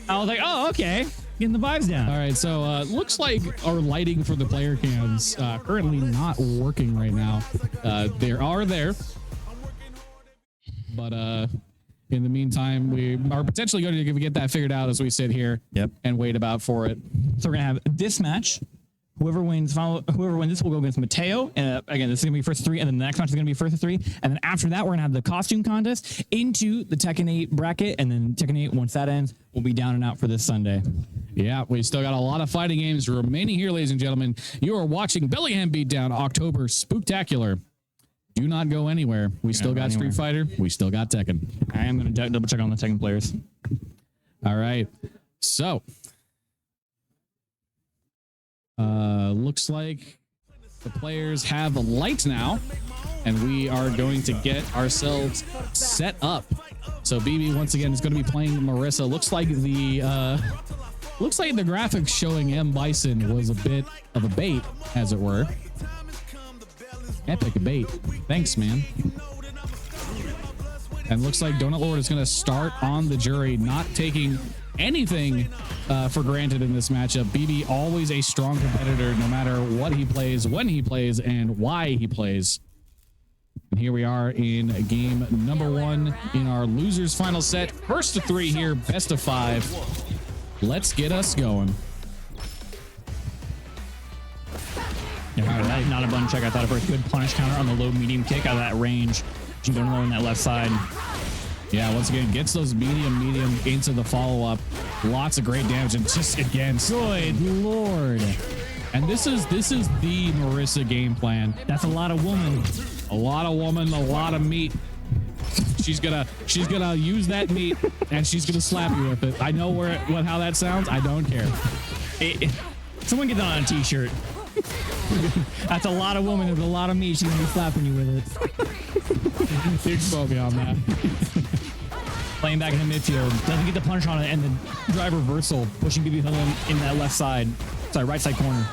I was like, oh, okay. Getting the vibes down. All right, so looks like our lighting for the player cams currently not working right now. They are there, but in the meantime, we are potentially going to get that figured out as we sit here and wait about for it. So we're gonna have this match. Whoever wins this will go against Mateo. Again, this is gonna be first 3, and then the next match is gonna be first 3. And then after that, we're gonna have the costume contest into the Tekken 8 bracket, and then Tekken 8, once that ends, will be down and out for this Sunday. Yeah, we still got a lot of fighting games remaining here, ladies and gentlemen. You are watching Bellingham Beatdown October Spooktacular. Do not go anywhere. We still got Street Fighter. We still got Tekken. I am gonna double check on the Tekken players. All right. So looks like the players have a light now, and we are going to get ourselves set up. So BB once again is going to be playing Marissa. Looks like the graphics showing M Bison was a bit of a bait, as it were. Epic bait. Thanks, man. And looks like Donut Lord is going to start on the jury, not taking anything for granted in this matchup. BB always a strong competitor, no matter what he plays, when he plays, and why he plays. And here we are in game number 1 in our losers final set. First of 3 here, best of 5. Let's get us going. Yeah, not a button check. I thought for a good punish counter on the low medium kick out of that range. Donut Lord on that left side. Yeah, once again, gets those medium into the follow-up. Lots of great damage, and just again, good Lord. And this is the Marissa game plan. That's a lot of woman. A lot of woman, a lot of meat. She's gonna use that meat, and she's gonna slap you with it. I know how that sounds. I don't care. Someone get that on a t-shirt. That's a lot of woman. There's a lot of meat. She's gonna be slapping you with it. Big phobia on that. Playing back in the midfield. Doesn't get the punch on it, and the drive reversal, pushing BB Hoodlum in that left side. Sorry, right side corner.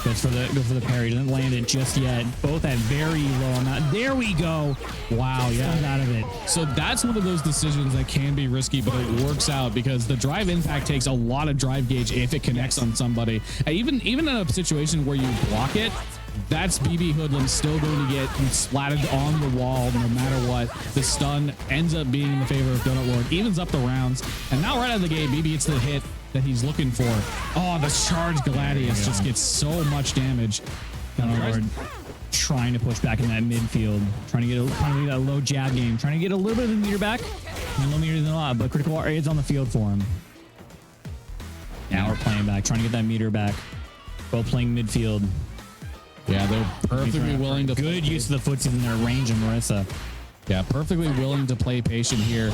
Goes for the parry. Doesn't land it just yet. Both at very low amount. There we go. Wow, yeah. Out of it. So that's one of those decisions that can be risky, but it works out because the drive impact takes a lot of drive gauge if it connects on somebody. And even in a situation where you block it, that's BB Hoodlum still going to get splatted on the wall no matter what. The stun ends up being in the favor of Donut Lord, evens up the rounds, and now right out of the gate, BB gets the hit that he's looking for. Oh, the charge Gladius just gets so much damage. Donut Lord trying to push back in that midfield, trying to get that low jab game, trying to get a little bit of the meter back. And low meter than a lot, but critical aid's on the field for him. Now we're playing back, trying to get that meter back. Both playing midfield. Yeah, they're perfectly willing to. Good use of the footsies in their range of Marissa. Yeah, perfectly willing to play patient here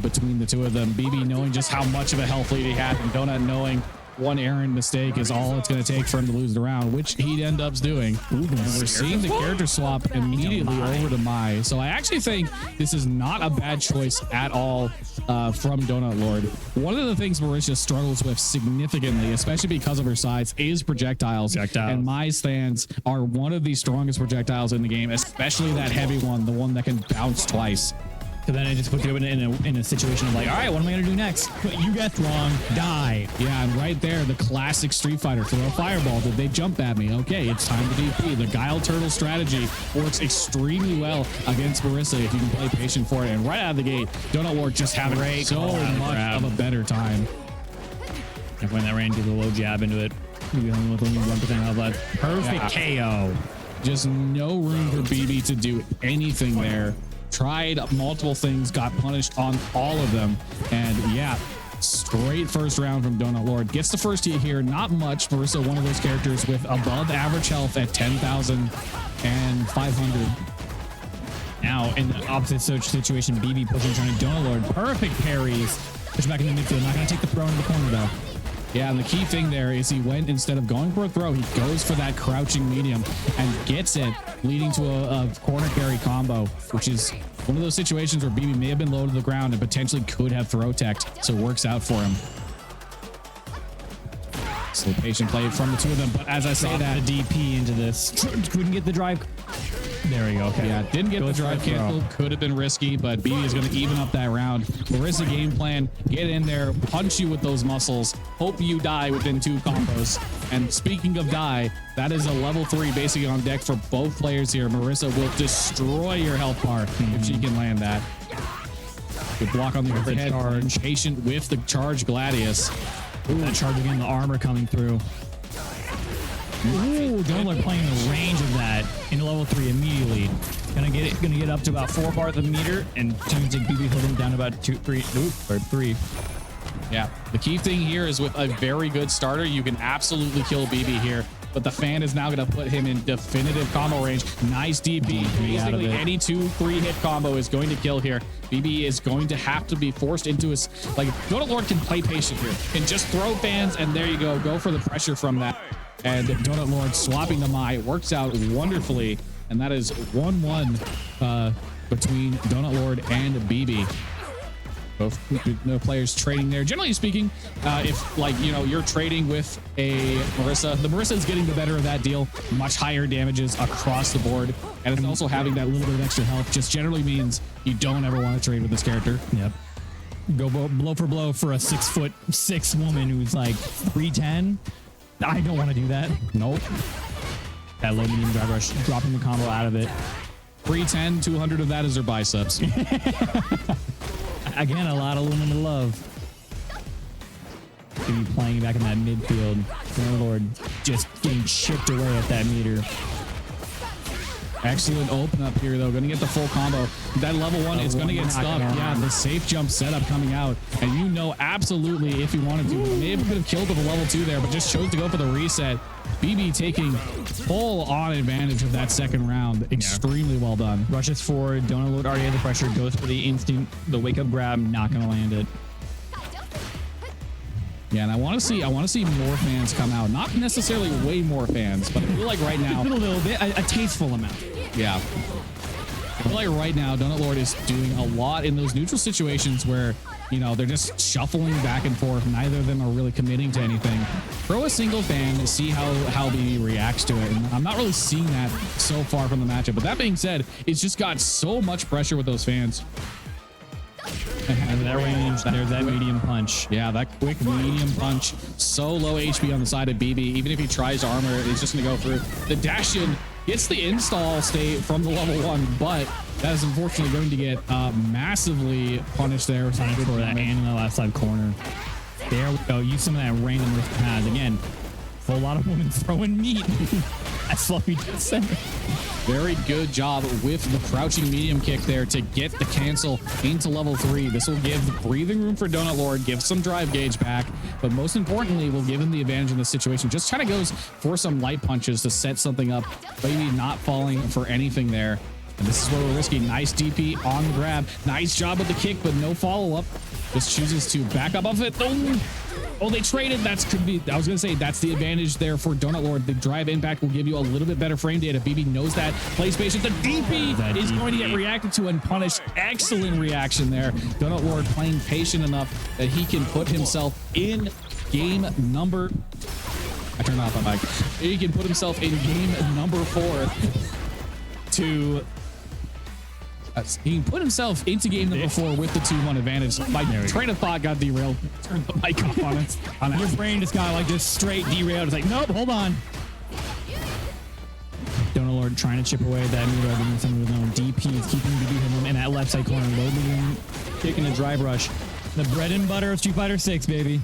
between the two of them. BB knowing just how much of a health lead he had, and Donut knowing one errant mistake is all it's going to take for him to lose the round, which he ends up doing. And we're seeing the character swap immediately over to Mai. So I actually think this is not a bad choice at all from Donut Lord. One of the things Marisha struggles with significantly, especially because of her size, is projectiles. And Mai's fans are one of the strongest projectiles in the game, especially that heavy one, the one that can bounce twice. So then it just puts you in a situation of like, all right, what am I going to do next? You guessed wrong. Die. Yeah, and right there, the classic Street Fighter. Throw a fireball. Did they jump at me? Okay, it's time to DP. The Guile Turtle strategy works extremely well against Marissa if you can play patient for it. And right out of the gate, Donut Lord just having so much of a better time. And when that ran to the low jab into it, with only 1% health left. Perfect KO. Just no room for BB to do anything there. Tried multiple things, got punished on all of them, and yeah, straight first round from Donut Lord. Gets the first hit here, not much. Marissa, one of those characters with above average health at 10,500. Now in the opposite situation, BB pushing, trying to Donut Lord. Perfect parries. Push back in the midfield. Not going to take the throw into the corner though. Yeah, and the key thing there is he went, instead of going for a throw, he goes for that crouching medium and gets it, leading to a corner carry combo, which is one of those situations where BB may have been low to the ground and potentially could have throw teched, so it works out for him. So patient play from the two of them, but as I say that, the DP into this. Couldn't get the drive. There we go. Okay. Yeah, didn't get the drive canceled. Could have been risky, but BB is going to even up that round. Marissa game plan, get in there, punch you with those muscles, hope you die within 2 combos. And speaking of die, that is a level 3 basically on deck for both players here. Marissa will destroy your health bar if she can land that. Good block on the overhead. Charge. Patient with the charge Gladius. Ooh, that charge again, the armor coming through. Ooh, Donut Lord playing the range of that into level 3 immediately. Gonna get up to about 4 bars of the meter and turns to BB Hoodlum down to about 3. Yeah, the key thing here is with a very good starter, you can absolutely kill BB here. But the fan is now going to put him in definitive combo range. Nice DP. Basically, any 2-3 hit combo is going to kill here. BB is going to have to be forced into his, like, Donut Lord can play patient here and just throw fans, and there you go. Go for the pressure from that. And Donut Lord swapping the Mai works out wonderfully. And that is 1-1 between Donut Lord and BB. Both players trading there. Generally speaking, if like, you know, you're trading with a Marissa, the Marissa is getting the better of that deal. Much higher damages across the board. And it's also having that little bit of extra health just generally means you don't ever want to trade with this character. Yep. Go blow for blow for a 6'6" woman who's like 310. I don't want to do that. Nope. That low medium drive rush, dropping the combo out of it. 310, 200 of that is her biceps. Again, a lot of women to love. Gonna be playing back in that midfield. Donut Lord just getting chipped away at that meter. Excellent open up here, though. Gonna get the full combo. That level 1 is gonna get stuck. Yeah, the safe jump setup coming out. And you know absolutely if he wanted to. Maybe could have killed with a level 2 there, but just chose to go for the reset. BB taking full on advantage of that second round. Extremely well done. Rushes forward. Donut Lord already had the pressure. Goes for the instant, the wake up grab. Not gonna land it. Yeah, and I want to see more fans come out. Not necessarily way more fans, but I feel like right now, A little bit, a tasteful amount. yeah. I feel like right now, Donut Lord is doing a lot in those neutral situations where, you know, they're just shuffling back and forth. Neither of them are really committing to anything. Throw a single fan to see how he reacts to it. And I'm not really seeing that so far from the matchup. But that being said, it's just got so much pressure with those fans. And that range, there's that medium punch. Yeah, that quick medium punch. So low HP on the side of BB. Even if he tries to armor, it's just going to go through. The dash in gets the install state from the level 1, but that is unfortunately going to get massively punished there. For that and in the left side corner. There we go. Use some of that random rift pads. Again, a whole lot of women throwing meat. That's Fluffy just said. Very good job with the crouching medium kick there to get the cancel into level 3. This will give breathing room for Donut Lord, give some drive gauge back, but most importantly, will give him the advantage in this situation. Just kind of goes for some light punches to set something up, maybe not falling for anything there. And this is where we're risking. Nice DP on the grab. Nice job with the kick, but no follow-up. Just chooses to back up off it. Oh, they traded. I was going to say, that's the advantage there for Donut Lord. The drive impact will give you a little bit better frame data. BB knows that. Plays patient. The DP is going to get reacted to and punished. Excellent reaction there. Donut Lord playing patient enough that he can put himself in game number... I turned off my mic. He can put himself in game number 4 to... He can put himself into game number 4 with the 2-1 advantage. My train of thought got derailed. Turned the mic off on it. Your brain just got like just straight derailed. It's like, nope, hold on. Donut Lord trying to chip away at that meter with some of his own DP is keeping BB him in that left side corner. Low medium kick and a drive rush. The bread and butter of Street Fighter 6, baby.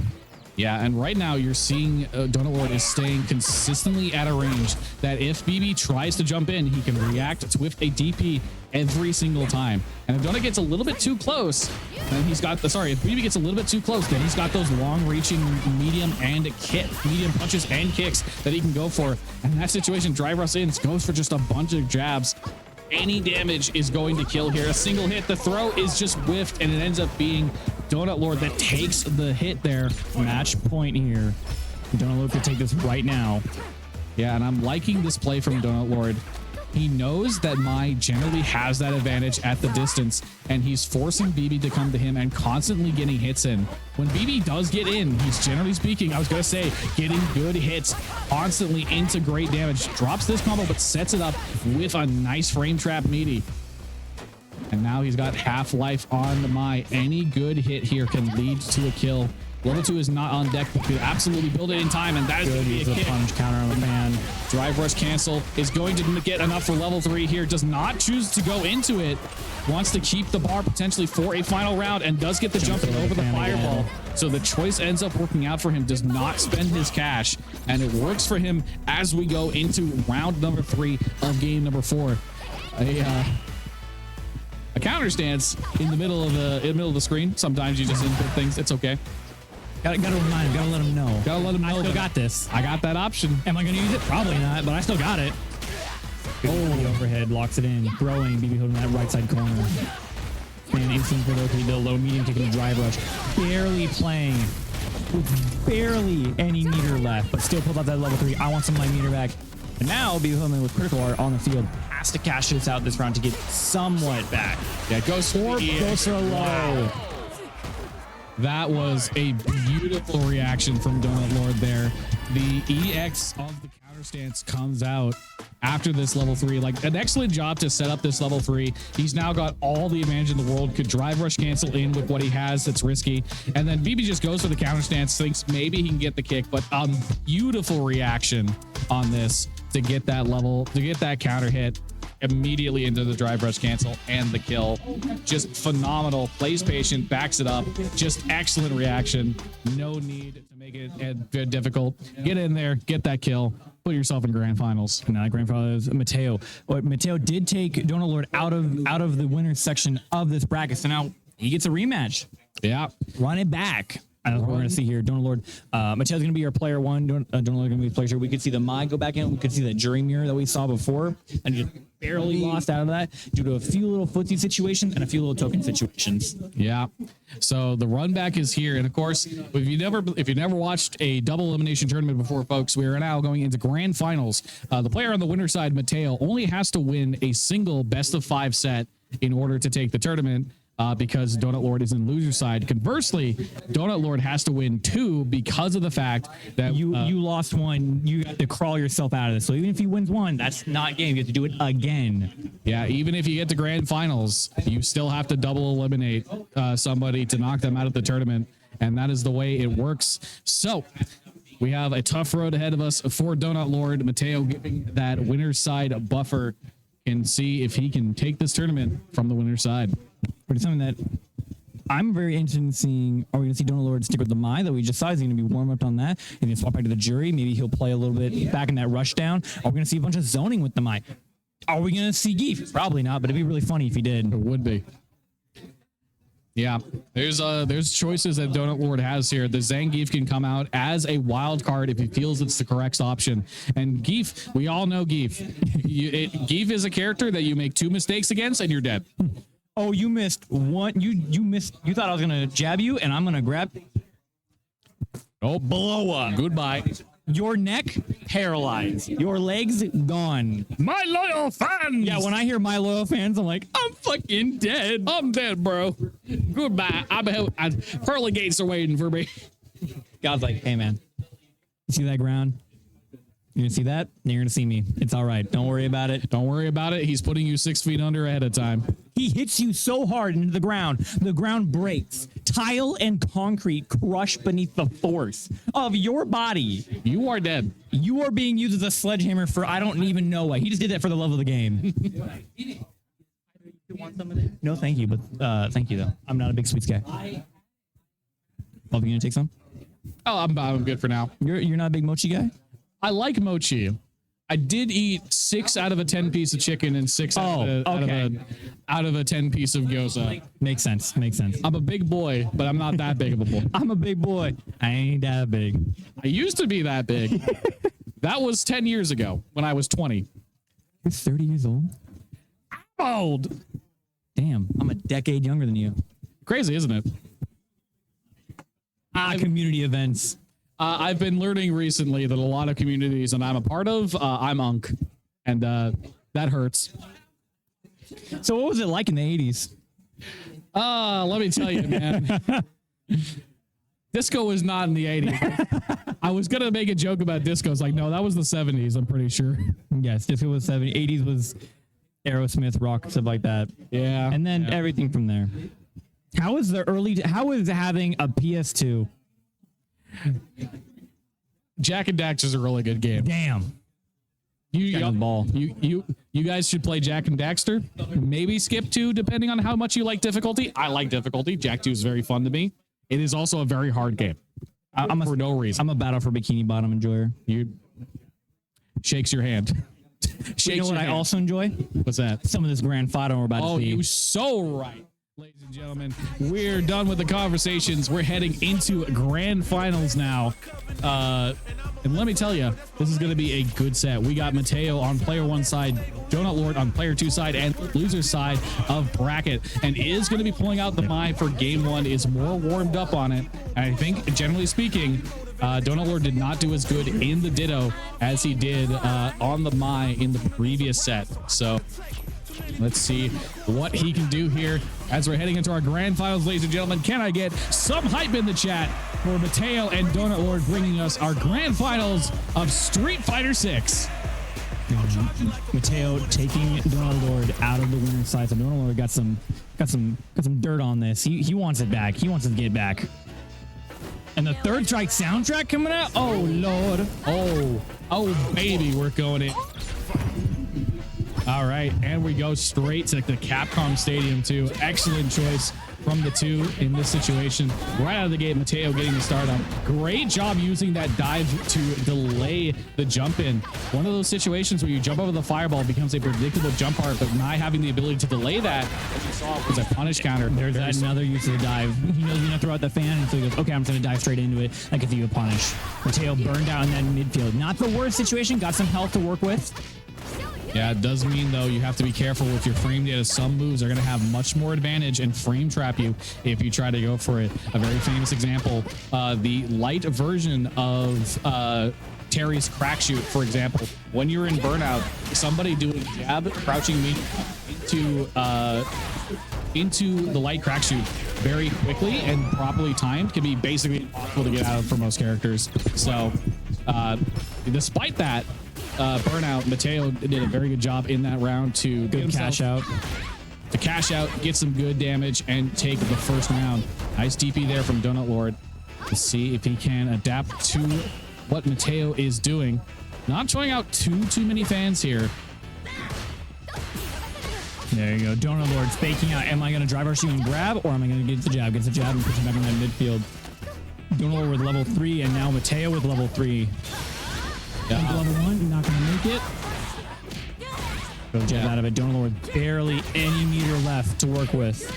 Yeah, and right now you're seeing Donut Lord is staying consistently at a range that if BB tries to jump in, he can react with a DP every single time. And if Donut gets a little bit too close, then he's got the, if BB gets a little bit too close, then he's got those long-reaching medium punches and kicks that he can go for. And in that situation, drive rush in, goes for just a bunch of jabs. Any damage is going to kill here. A single hit, the throw is just whiffed, and it ends up being Donut Lord that takes the hit there. Match point here. Donut Lord could take this right now. Yeah, and I'm liking this play from Donut Lord. He knows that Mai generally has that advantage at the distance, and he's forcing BB to come to him and constantly getting hits in. When BB does get in, he's generally speaking, I was going to say, getting good hits constantly into great damage. Drops this combo, but sets it up with a nice frame trap meaty. And now he's got half life on the Mai. Any good hit here can lead to a kill. Level 2 is not on deck, but could absolutely build it in time, and that is going to be a kick. Punch counter on the man. Drive rush cancel is going to get enough for level 3 here. Does not choose to go into it. Wants to keep the bar potentially for a final round and does get the jump over the fireball. So the choice ends up working out for him. Does not spend his cash, and it works for him as we go into round number 3 of game number 4. A counter stance in the middle of the screen. Sometimes you just input things. It's okay. Gotta remind him, gotta let him know. Gotta let him know. I still got this. I got that option. Am I gonna use it? Probably not, but I still got it. Oh, the overhead locks it in. Throwing BB holding that right side corner. And instant for the low medium kick and the drive rush. Barely playing with barely any meter left, but still pulled out that level 3. I want some of my meter back. And now BB holding with critical art on the field has to cash this out this round to get somewhat back. Yeah, goes for low. That was a beautiful reaction from Donut Lord there. The EX of the counter stance comes out after this level 3. Like, an excellent job to set up this level 3. He's now got all the advantage in the world. Could drive rush cancel in with what he has. That's risky. And then BB just goes for the counter stance, thinks maybe he can get the kick, but beautiful reaction on this to get that level, to get that counter hit immediately into the drive rush cancel and the kill. Just phenomenal. Plays patient, backs it up. Just excellent reaction. No need to make it difficult. Get in there, get that kill, put yourself in grand finals. Now grand finals is Mateo. But Mateo did take Donut Lord out of the winners section of this bracket. So now he gets a rematch. Yeah. Run it back. And that's what we're going to see here. Donut Lord. Mateo's going to be our player 1. Donut Lord going to be player 2. We could see the Mai go back in. We could see that jury mirror that we saw before. And just barely lost out of that due to a few little footsie situations and a few little token situations. Yeah. So the run back is here. And of course, if you never watched a double elimination tournament before, folks, we are now going into grand finals. The player on the winner side, Mateo, only has to win a single best of 5 set in order to take the tournament. Because Donut Lord is in loser side. Conversely, Donut Lord has to win 2 because of the fact that you lost 1. You have to crawl yourself out of this. So even if he wins 1, that's not game. You have to do it again. Yeah, even if you get to grand finals, you still have to double eliminate somebody to knock them out of the tournament. And that is the way it works. So we have a tough road ahead of us for Donut Lord. Mateo giving that winner's side buffer and see if he can take this tournament from the winner's side. But it's something that I'm very interested in seeing. Are we going to see Donut Lord stick with the Mai that we just saw? Is he going to be warm up on that? He's going to swap back to the jury. Maybe he'll play a little bit back in that rush down. Are we going to see a bunch of zoning with the Mai? Are we going to see Geef? Probably not, but it'd be really funny if he did. It would be. Yeah, there's choices that Donut Lord has here. The Zangief can come out as a wild card if he feels it's the correct option. And Geef, we all know Geef. Geef is a character that you make 2 mistakes against and you're dead. Oh, you missed one. You missed. You thought I was gonna jab you, and I'm gonna grab. Oh, blow up. Goodbye. Your neck paralyzed. Your legs gone. My loyal fans. Yeah, when I hear my loyal fans, I'm like, I'm fucking dead. I'm dead, bro. Goodbye. Pearly gates are waiting for me. God's like, hey man, you see that ground? You're gonna see that? You're gonna see me. It's all right. Don't worry about it. Don't worry about it. He's putting you 6 feet under ahead of time. He hits you so hard into the ground breaks. Tile and concrete crush beneath the force of your body. You are dead. You are being used as a sledgehammer for I don't even know why. He just did that for the love of the game. No, thank you, but thank you though. I'm not a big sweets guy. Oh, you gonna take some? Oh, I'm good for now. You're not a big mochi guy? I like mochi. I did eat 6 out of a 10 piece of chicken and 6 out of a 10 piece of gyoza. Makes sense. Makes sense. I'm a big boy, but I'm not that big of a boy. I'm a big boy. I ain't that big. I used to be that big. That was 10 years ago when I was 20. You're 30 years old? I'm old. Damn, I'm a decade younger than you. Crazy, isn't it? Community events. I've been learning recently that a lot of communities that I'm a part of, I'm unk. And that hurts. So what was it like in the 80s? Let me tell you, man. Disco was not in the 80s. I was going to make a joke about disco. It's like, no, that was the 70s, I'm pretty sure. Yes, disco was 70s. 80s was Aerosmith, rock, stuff like that. Yeah. And then everything from there. How is having a PS2? Jack and Daxter is a really good game. Damn. You guys should play Jack and Daxter. Maybe skip 2 depending on how much you like difficulty. I like difficulty. Jack 2 is very fun to me. It is also a very hard game. For no reason. I'm a Battle for Bikini Bottom enjoyer. You shakes your hand. You know what I also enjoy? What's that? Some of this Grand Final we're about to see. Oh, you're so right. Ladies and gentlemen, we're done with the conversations. We're heading into grand finals now. And let me tell you, this is going to be a good set. We got Mateo on player 1 side, Donut Lord on player 2 side, and loser side of bracket. And is going to be pulling out the Mai for game 1, is more warmed up on it. And I think, generally speaking, Donut Lord did not do as good in the Ditto as he did on the Mai in the previous set. So let's see what he can do here as we're heading into our grand finals, ladies and gentlemen. Can I get some hype in the chat for Mateo and Donut Lord bringing us our grand finals of Street Fighter 6? Mateo taking Donut Lord out of the winner's side. So Donut Lord got some dirt on this. He wants it back. He wants to get back. And the Third Strike soundtrack coming out. Oh Lord. Oh baby, we're going in. All right, and we go straight to the Capcom Stadium too. Excellent choice from the two in this situation. Right out of the gate, Mateo getting the start on. Great job using that dive to delay the jump in. One of those situations where you jump over the fireball becomes a predictable jump part, but not having the ability to delay that, as you saw, was a punish counter. There's that another use of the dive. He knows you're gonna throw out the fan, and so he goes, okay, I'm just gonna dive straight into it. That gives you a punish. Mateo burned out in that midfield. Not the worst situation, got some health to work with. Yeah, it does mean, though, you have to be careful with your frame data. Some moves are going to have much more advantage and frame trap you if you try to go for it. A very famous example, the light version of Terry's crack shoot, for example. When you're in burnout, somebody doing jab, crouching me into the light crack shoot very quickly and properly timed can be basically impossible to get out of for most characters. So despite that, burnout, Mateo did a very good job in that round to cash out, get some good damage, and take the first round. Nice DP there from Donut Lord to see if he can adapt to what Mateo is doing. Not showing out too many fans here. There you go. Donut Lord faking out. Am I going to drive our shoot and grab, or am I going to get the jab? Gets the jab and push him back in that midfield. Donut Lord with level 3, and now Mateo with level 3. Level 1, not going to make it. Go jab out of it. Donut Lord barely any meter left to work with.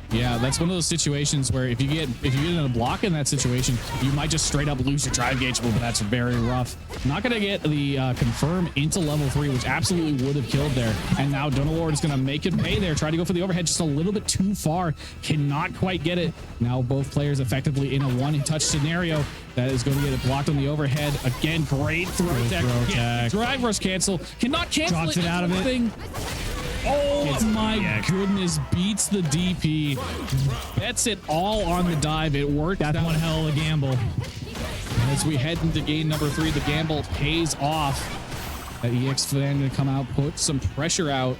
Yeah, that's one of those situations where if you get in a block in that situation, you might just straight up lose your drive gauge, but that's very rough. Not going to get the confirm into level 3, which absolutely would have killed there. And now Donut Lord is going to make it pay there. Try to go for the overhead just a little bit too far. Cannot quite get it. Now both players effectively in a one-touch scenario. That is going to get it blocked on the overhead. Again, great throw attack. Drive rush cancel. Cannot cancel Drops it out of it. Oh my goodness, beats the DP. Bets it all on the dive. It worked. That's one hell of a gamble. As we head into game number 3, the gamble pays off. That EX fan going to come out, put some pressure out.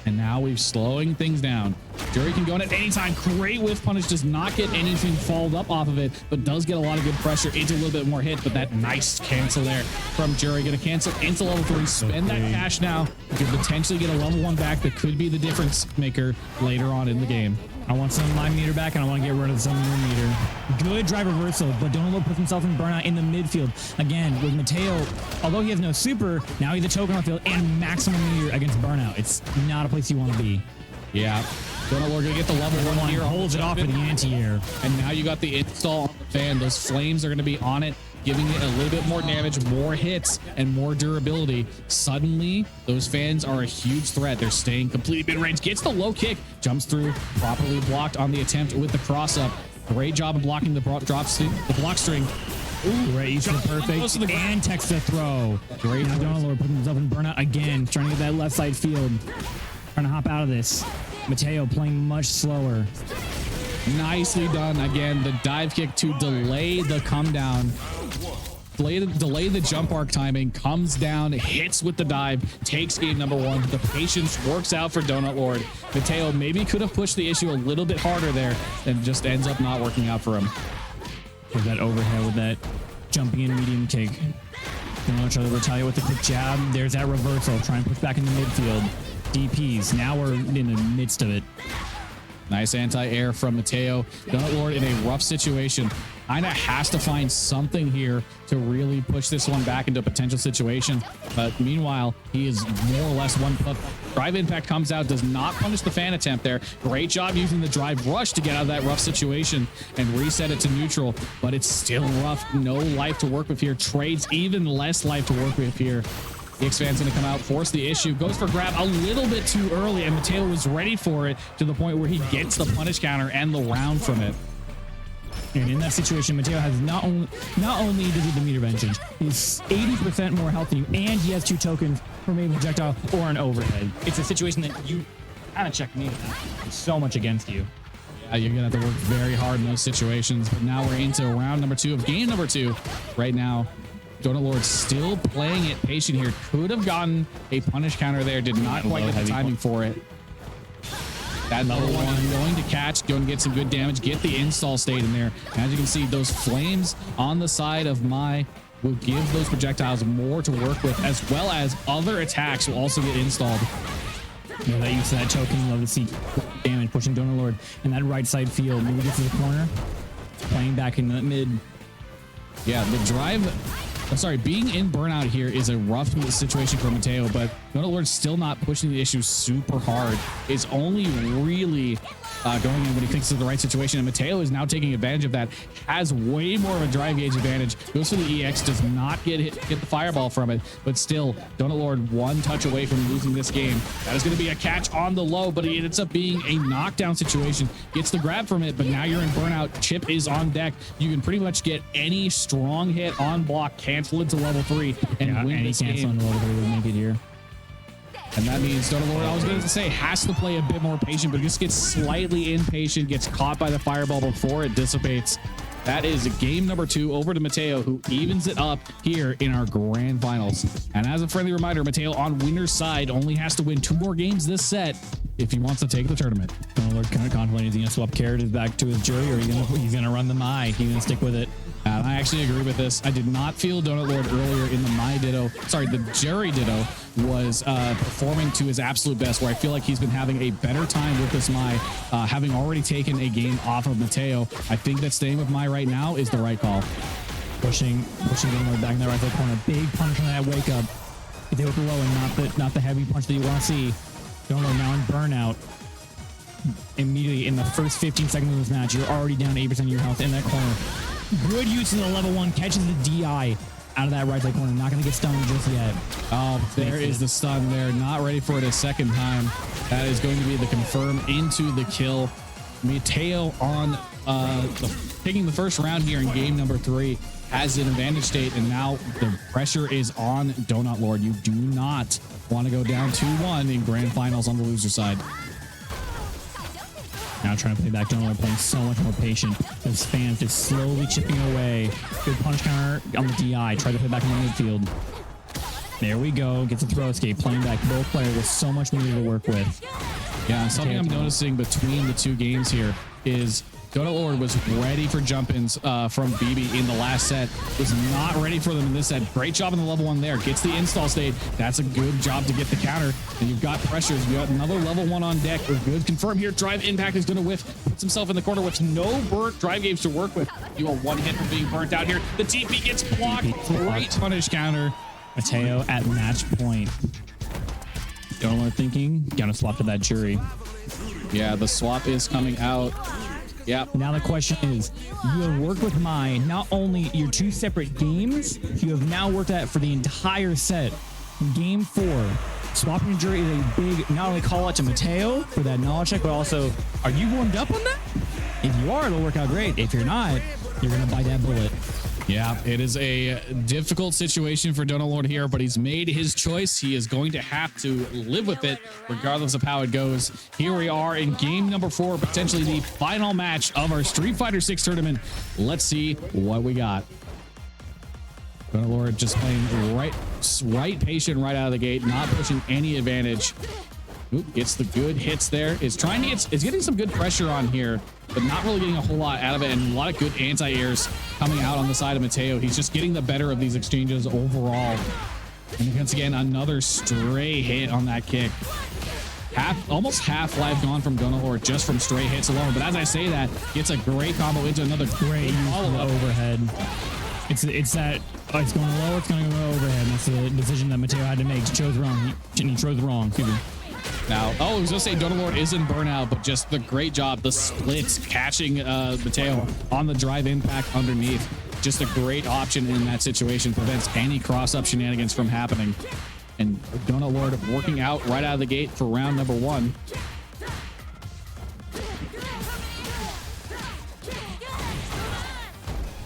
And now we're slowing things down. Jury can go in at any time. Great whiff punish. Does not get anything followed up off of it, but does get a lot of good pressure into a little bit more hit. But that nice cancel there from Jury. Going to cancel into level 3. Spend that cash now. You could potentially get a level 1 back that could be the difference maker later on in the game. I want some of my meter back, and I want to get rid of some of your meter. Good drive reversal, but Donut Lord puts himself in burnout in the midfield. Again, with Mateo, although he has no super, now he's a choke on the field and maximum meter against burnout. It's not a place you want to be. Yeah. Donut Lord going to get the level 1 here. Holds it off with the anti-air. And now you got the install on the fan. Those flames are going to be on it, giving it a little bit more damage, more hits, and more durability. Suddenly, those fans are a huge threat. They're staying completely mid-range. Gets the low kick, jumps through, properly blocked on the attempt with the cross-up. Great job of blocking the block string. Ooh, great use of perfect and text to throw. Great. Now Donut Lord putting himself in burnout again, trying to get that left side field. Trying to hop out of this. Mateo playing much slower. Nicely done. Again, the dive kick to delay the come down. Delay the jump arc timing, comes down, hits with the dive, takes game number 1. The patience works out for Donut Lord. Mateo maybe could have pushed the issue a little bit harder there and just ends up not working out for him. With that overhead, with that jumping in medium kick. Gonna try to retaliate with the quick jab. There's that reversal. Try and push back in the midfield. DPs. Now we're in the midst of it. Nice anti-air from Mateo. Donut Lord in a rough situation. Kinda has to find something here to really push this one back into a potential situation. But meanwhile, he is more or less one puff. Drive impact comes out, does not punish the fan attempt there. Great job using the drive rush to get out of that rough situation and reset it to neutral. But it's still rough. No life to work with here. Trades even less life to work with here. The X-Fan's going to come out, force the issue, goes for grab a little bit too early, and Mateo was ready for it to the point where he gets the punish counter and the round from it. And in that situation, Mateo has not only does he have the meter advantage, he's 80% more health than you, and he has 2 tokens from a projectile or an overhead. It's a situation that you kind of check me out. So much against you. Yeah, you're going to have to work very hard in those situations. But now we're into round number 2 of game number 2 right now. Donut Lord still playing it patient here. Could have gotten a punish counter there. Did not quite get the timing for it. That level 1 going to catch, going to get some good damage, get the install state in there. As you can see, those flames on the side of Mai will give those projectiles more to work with, as well as other attacks will also get installed. You know, that use of that token, love to see damage, pushing Donut Lord in that right side field. Maybe gets to the corner, playing back in the mid. Yeah, the drive. Sorry, being in burnout here is a rough situation for Mateo, but Donut Lord's still not pushing the issue super hard. It's only really going in when he thinks it's the right situation, and Mateo is now taking advantage of that. Has way more of a drive gauge advantage. Goes for the EX, does not get the fireball from it, but still, Donut Lord one touch away from losing this game. That is going to be a catch on the low, but it ends up being a knockdown situation. Gets the grab from it, but now you're in burnout. Chip is on deck. You can pretty much get any strong hit on block, cancel it to level 3, and win this game. On level 3 would make it here. And that means Donut Lord, I was going to say, has to play a bit more patient, but just gets slightly impatient, gets caught by the fireball before it dissipates. That is game number 2 over to Mateo, who evens it up here in our grand finals. And as a friendly reminder, Mateo on winner's side only has to win 2 more games this set if he wants to take the tournament. Donut Lord kind of confident. Is he going to swap characters back to his jury, or he's going to run the Mai? He's going to stick with it. I actually agree with this. I did not feel Donut Lord earlier in the Mai Ditto. Sorry, the Jerry Ditto was performing to his absolute best, where I feel like he's been having a better time with this Mai, having already taken a game off of Mateo. I think that staying with Mai right now is the right call. Pushing Donut Lord back in that right side corner. Big punch on that wake up. If they with the low and not the heavy punch that you want to see. Donut Lord now in burnout. Immediately in the first 15 seconds of this match, you're already down 8% of your health in that corner. Good use of the level 1, catches the DI out of that right side corner. Not going to get stunned just yet. Oh, there is the stun there. Not ready for it a second time. That is going to be the confirm into the kill. Mateo on taking the first round here in game number 3 has an advantage state, and now the pressure is on Donut Lord. You do not want to go down 2-1 in grand finals on the loser side. Now trying to play back. Donut Lord playing so much more patient. His fans just slowly chipping away. Good punish counter on the DI. Try to play back in the midfield. There we go. Gets a throw escape. Playing back. Both players with so much media to work with. Yeah, something I'm noticing between the 2 games here is Donut Lord was ready for jump-ins from BB in the last set. Was not ready for them in this set. Great job in the level 1 there. Gets the install state. That's a good job to get the counter. And you've got pressures. You got another level 1 on deck. A good confirm here. Drive impact is going to whiff. Puts himself in the corner with no burnt drive games to work with. You are 1 hit from being burnt out here. The TP gets blocked. Great punish counter. Mateo at match point. Donut Lord thinking. Gonna swap to that jury. Yeah, the swap is coming out. Yep. Now the question is, you have worked with Mai, not only your 2 separate games, you have now worked at for the entire set. Game 4, swapping jury is a big, not only call out to Mateo for that knowledge check, but also, are you warmed up on that? If you are, it'll work out great. If you're not, you're going to bite that bullet. Yeah, it is a difficult situation for Donut Lord here, but he's made his choice. He is going to have to live with it regardless of how it goes. Here we are in game number 4, potentially the final match of our Street Fighter 6 tournament. Let's see what we got. Donut Lord just playing right patient right out of the gate, not pushing any advantage. Oop, gets the good hits there. Is getting some good pressure on here, but not really getting a whole lot out of it, and a lot of good anti-airs coming out on the side of Mateo. He's just getting the better of these exchanges overall. And once again, another stray hit on that kick. Almost half life gone from Donut Lord just from stray hits alone. But as I say that, gets a great combo into another great follow-up. Overhead. It's that, it's going low, it's going to go overhead. And that's the decision that Mateo had to make. He chose wrong. He chose wrong. Excuse me. Now, I was going to say Donut Lord is in burnout, but just the great job, the splits, catching Mateo on the drive impact underneath. Just a great option in that situation, prevents any cross-up shenanigans from happening. And Donut Lord working out right out of the gate for round number 1.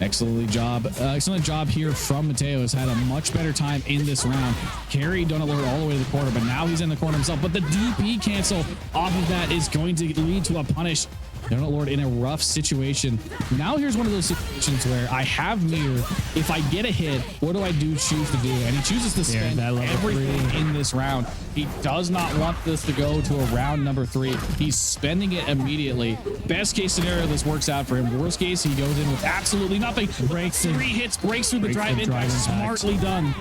Excellent job here from Mateo. Has had a much better time in this round. Carried Donut Lord all the way to the corner, but now he's in the corner himself. But the DP cancel off of that is going to lead to a punish. Donut Lord in a rough situation. Now here's one of those situations where I have Mirror. If I get a hit, what do I choose to do? And he chooses to spend everything in this round. He does not want this to go to a round number 3. He's spending it immediately. Best case scenario, this works out for him. Worst case, he goes in with absolutely nothing. Breaks 3 hits, breaks through the drive impact. Smartly done.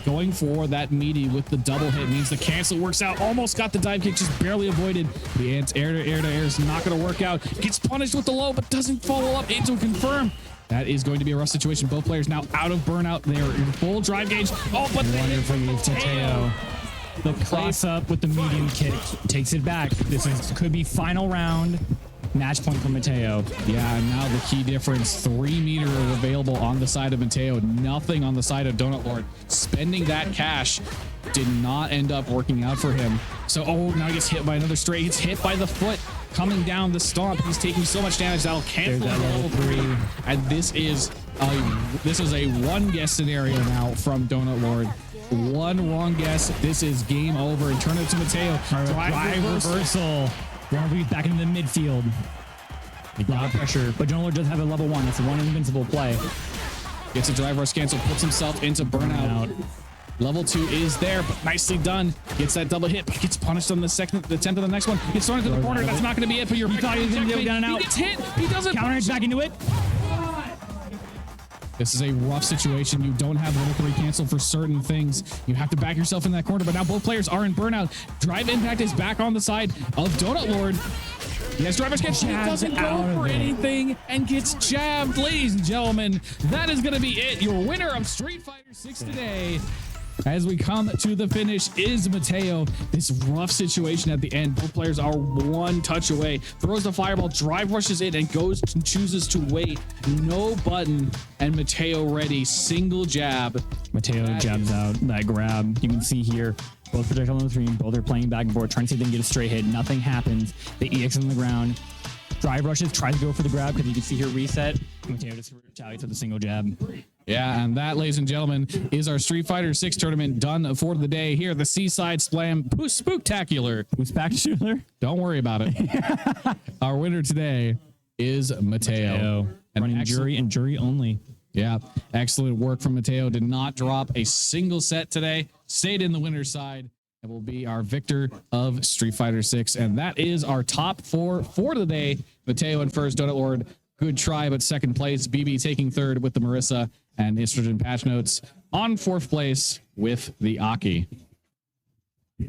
going for that meaty with the double hit means the cancel works out. Almost got the dive kick, just barely avoided. The ants air to air is not going to work out. Gets punished with the low, but doesn't follow up into confirm. That is going to be a rough situation. Both players now out of burnout. They are in full drive gauge. Oh, but Wonderful move to Mateo. The cross up with the medium kick takes it back. Could be final round. Match point for Mateo. Yeah, and now the key difference, 3 meter available on the side of Mateo, nothing on the side of Donut Lord. Spending that cash did not end up working out for him. So, oh, now he gets hit by another stray. He gets hit by the foot coming down the stomp. He's taking so much damage that'll cancel that level 3. And this is a one guess scenario now from Donut Lord. One wrong guess. This is game over. And turn it to Mateo. Drive reversal. One back into the midfield. A lot of pressure, but Donut Lord does have a level 1. That's one invincible play. Gets a drive rush cancel, puts himself into burnout. Level 2 is there, but nicely done. Gets that double hit, but gets punished on the second attempt of the next one. Gets thrown into the corner. That's not going to be it, but you're thought he was going to go down and out. He gets hit. He doesn't. Counter back into it. This is a rough situation. You don't have level 3 cancel for certain things. You have to back yourself in that corner, but now both players are in burnout. Drive impact is back on the side of Donut Lord. Yes, driver's catch. He doesn't go for anything and gets jabbed. Ladies and gentlemen, that is going to be it. Your winner of Street Fighter 6 today, as we come to the finish, is Mateo. This rough situation at the end. Both players are one touch away. Throws the fireball, drive rushes in, and goes and chooses to wait. No button, and Mateo ready. Single jab. Mateo jabs out that grab. You can see here, both projectile on the screen, both are playing back and forth, trying to see if they can get a straight hit. Nothing happens. The EX on the ground. Drive rushes, tries to go for the grab because you can see here reset. Mateo just retaliates with a single jab. Yeah, and that, ladies and gentlemen, is our Street Fighter 6 tournament done for the day here at the Seaside Slam Spooktacular. Spooktacular? Don't worry about it. Our winner today is Mateo. Running jury and jury only. Yeah, excellent work from Mateo. Did not drop a single set today. Stayed in the winner's side and will be our victor of Street Fighter 6. And that is our top 4 for the day. Mateo in first, Donut Lord, good try, but second place. BB taking third with the Marissa, and Estrogen Patch Notes on 4th place with the Aki.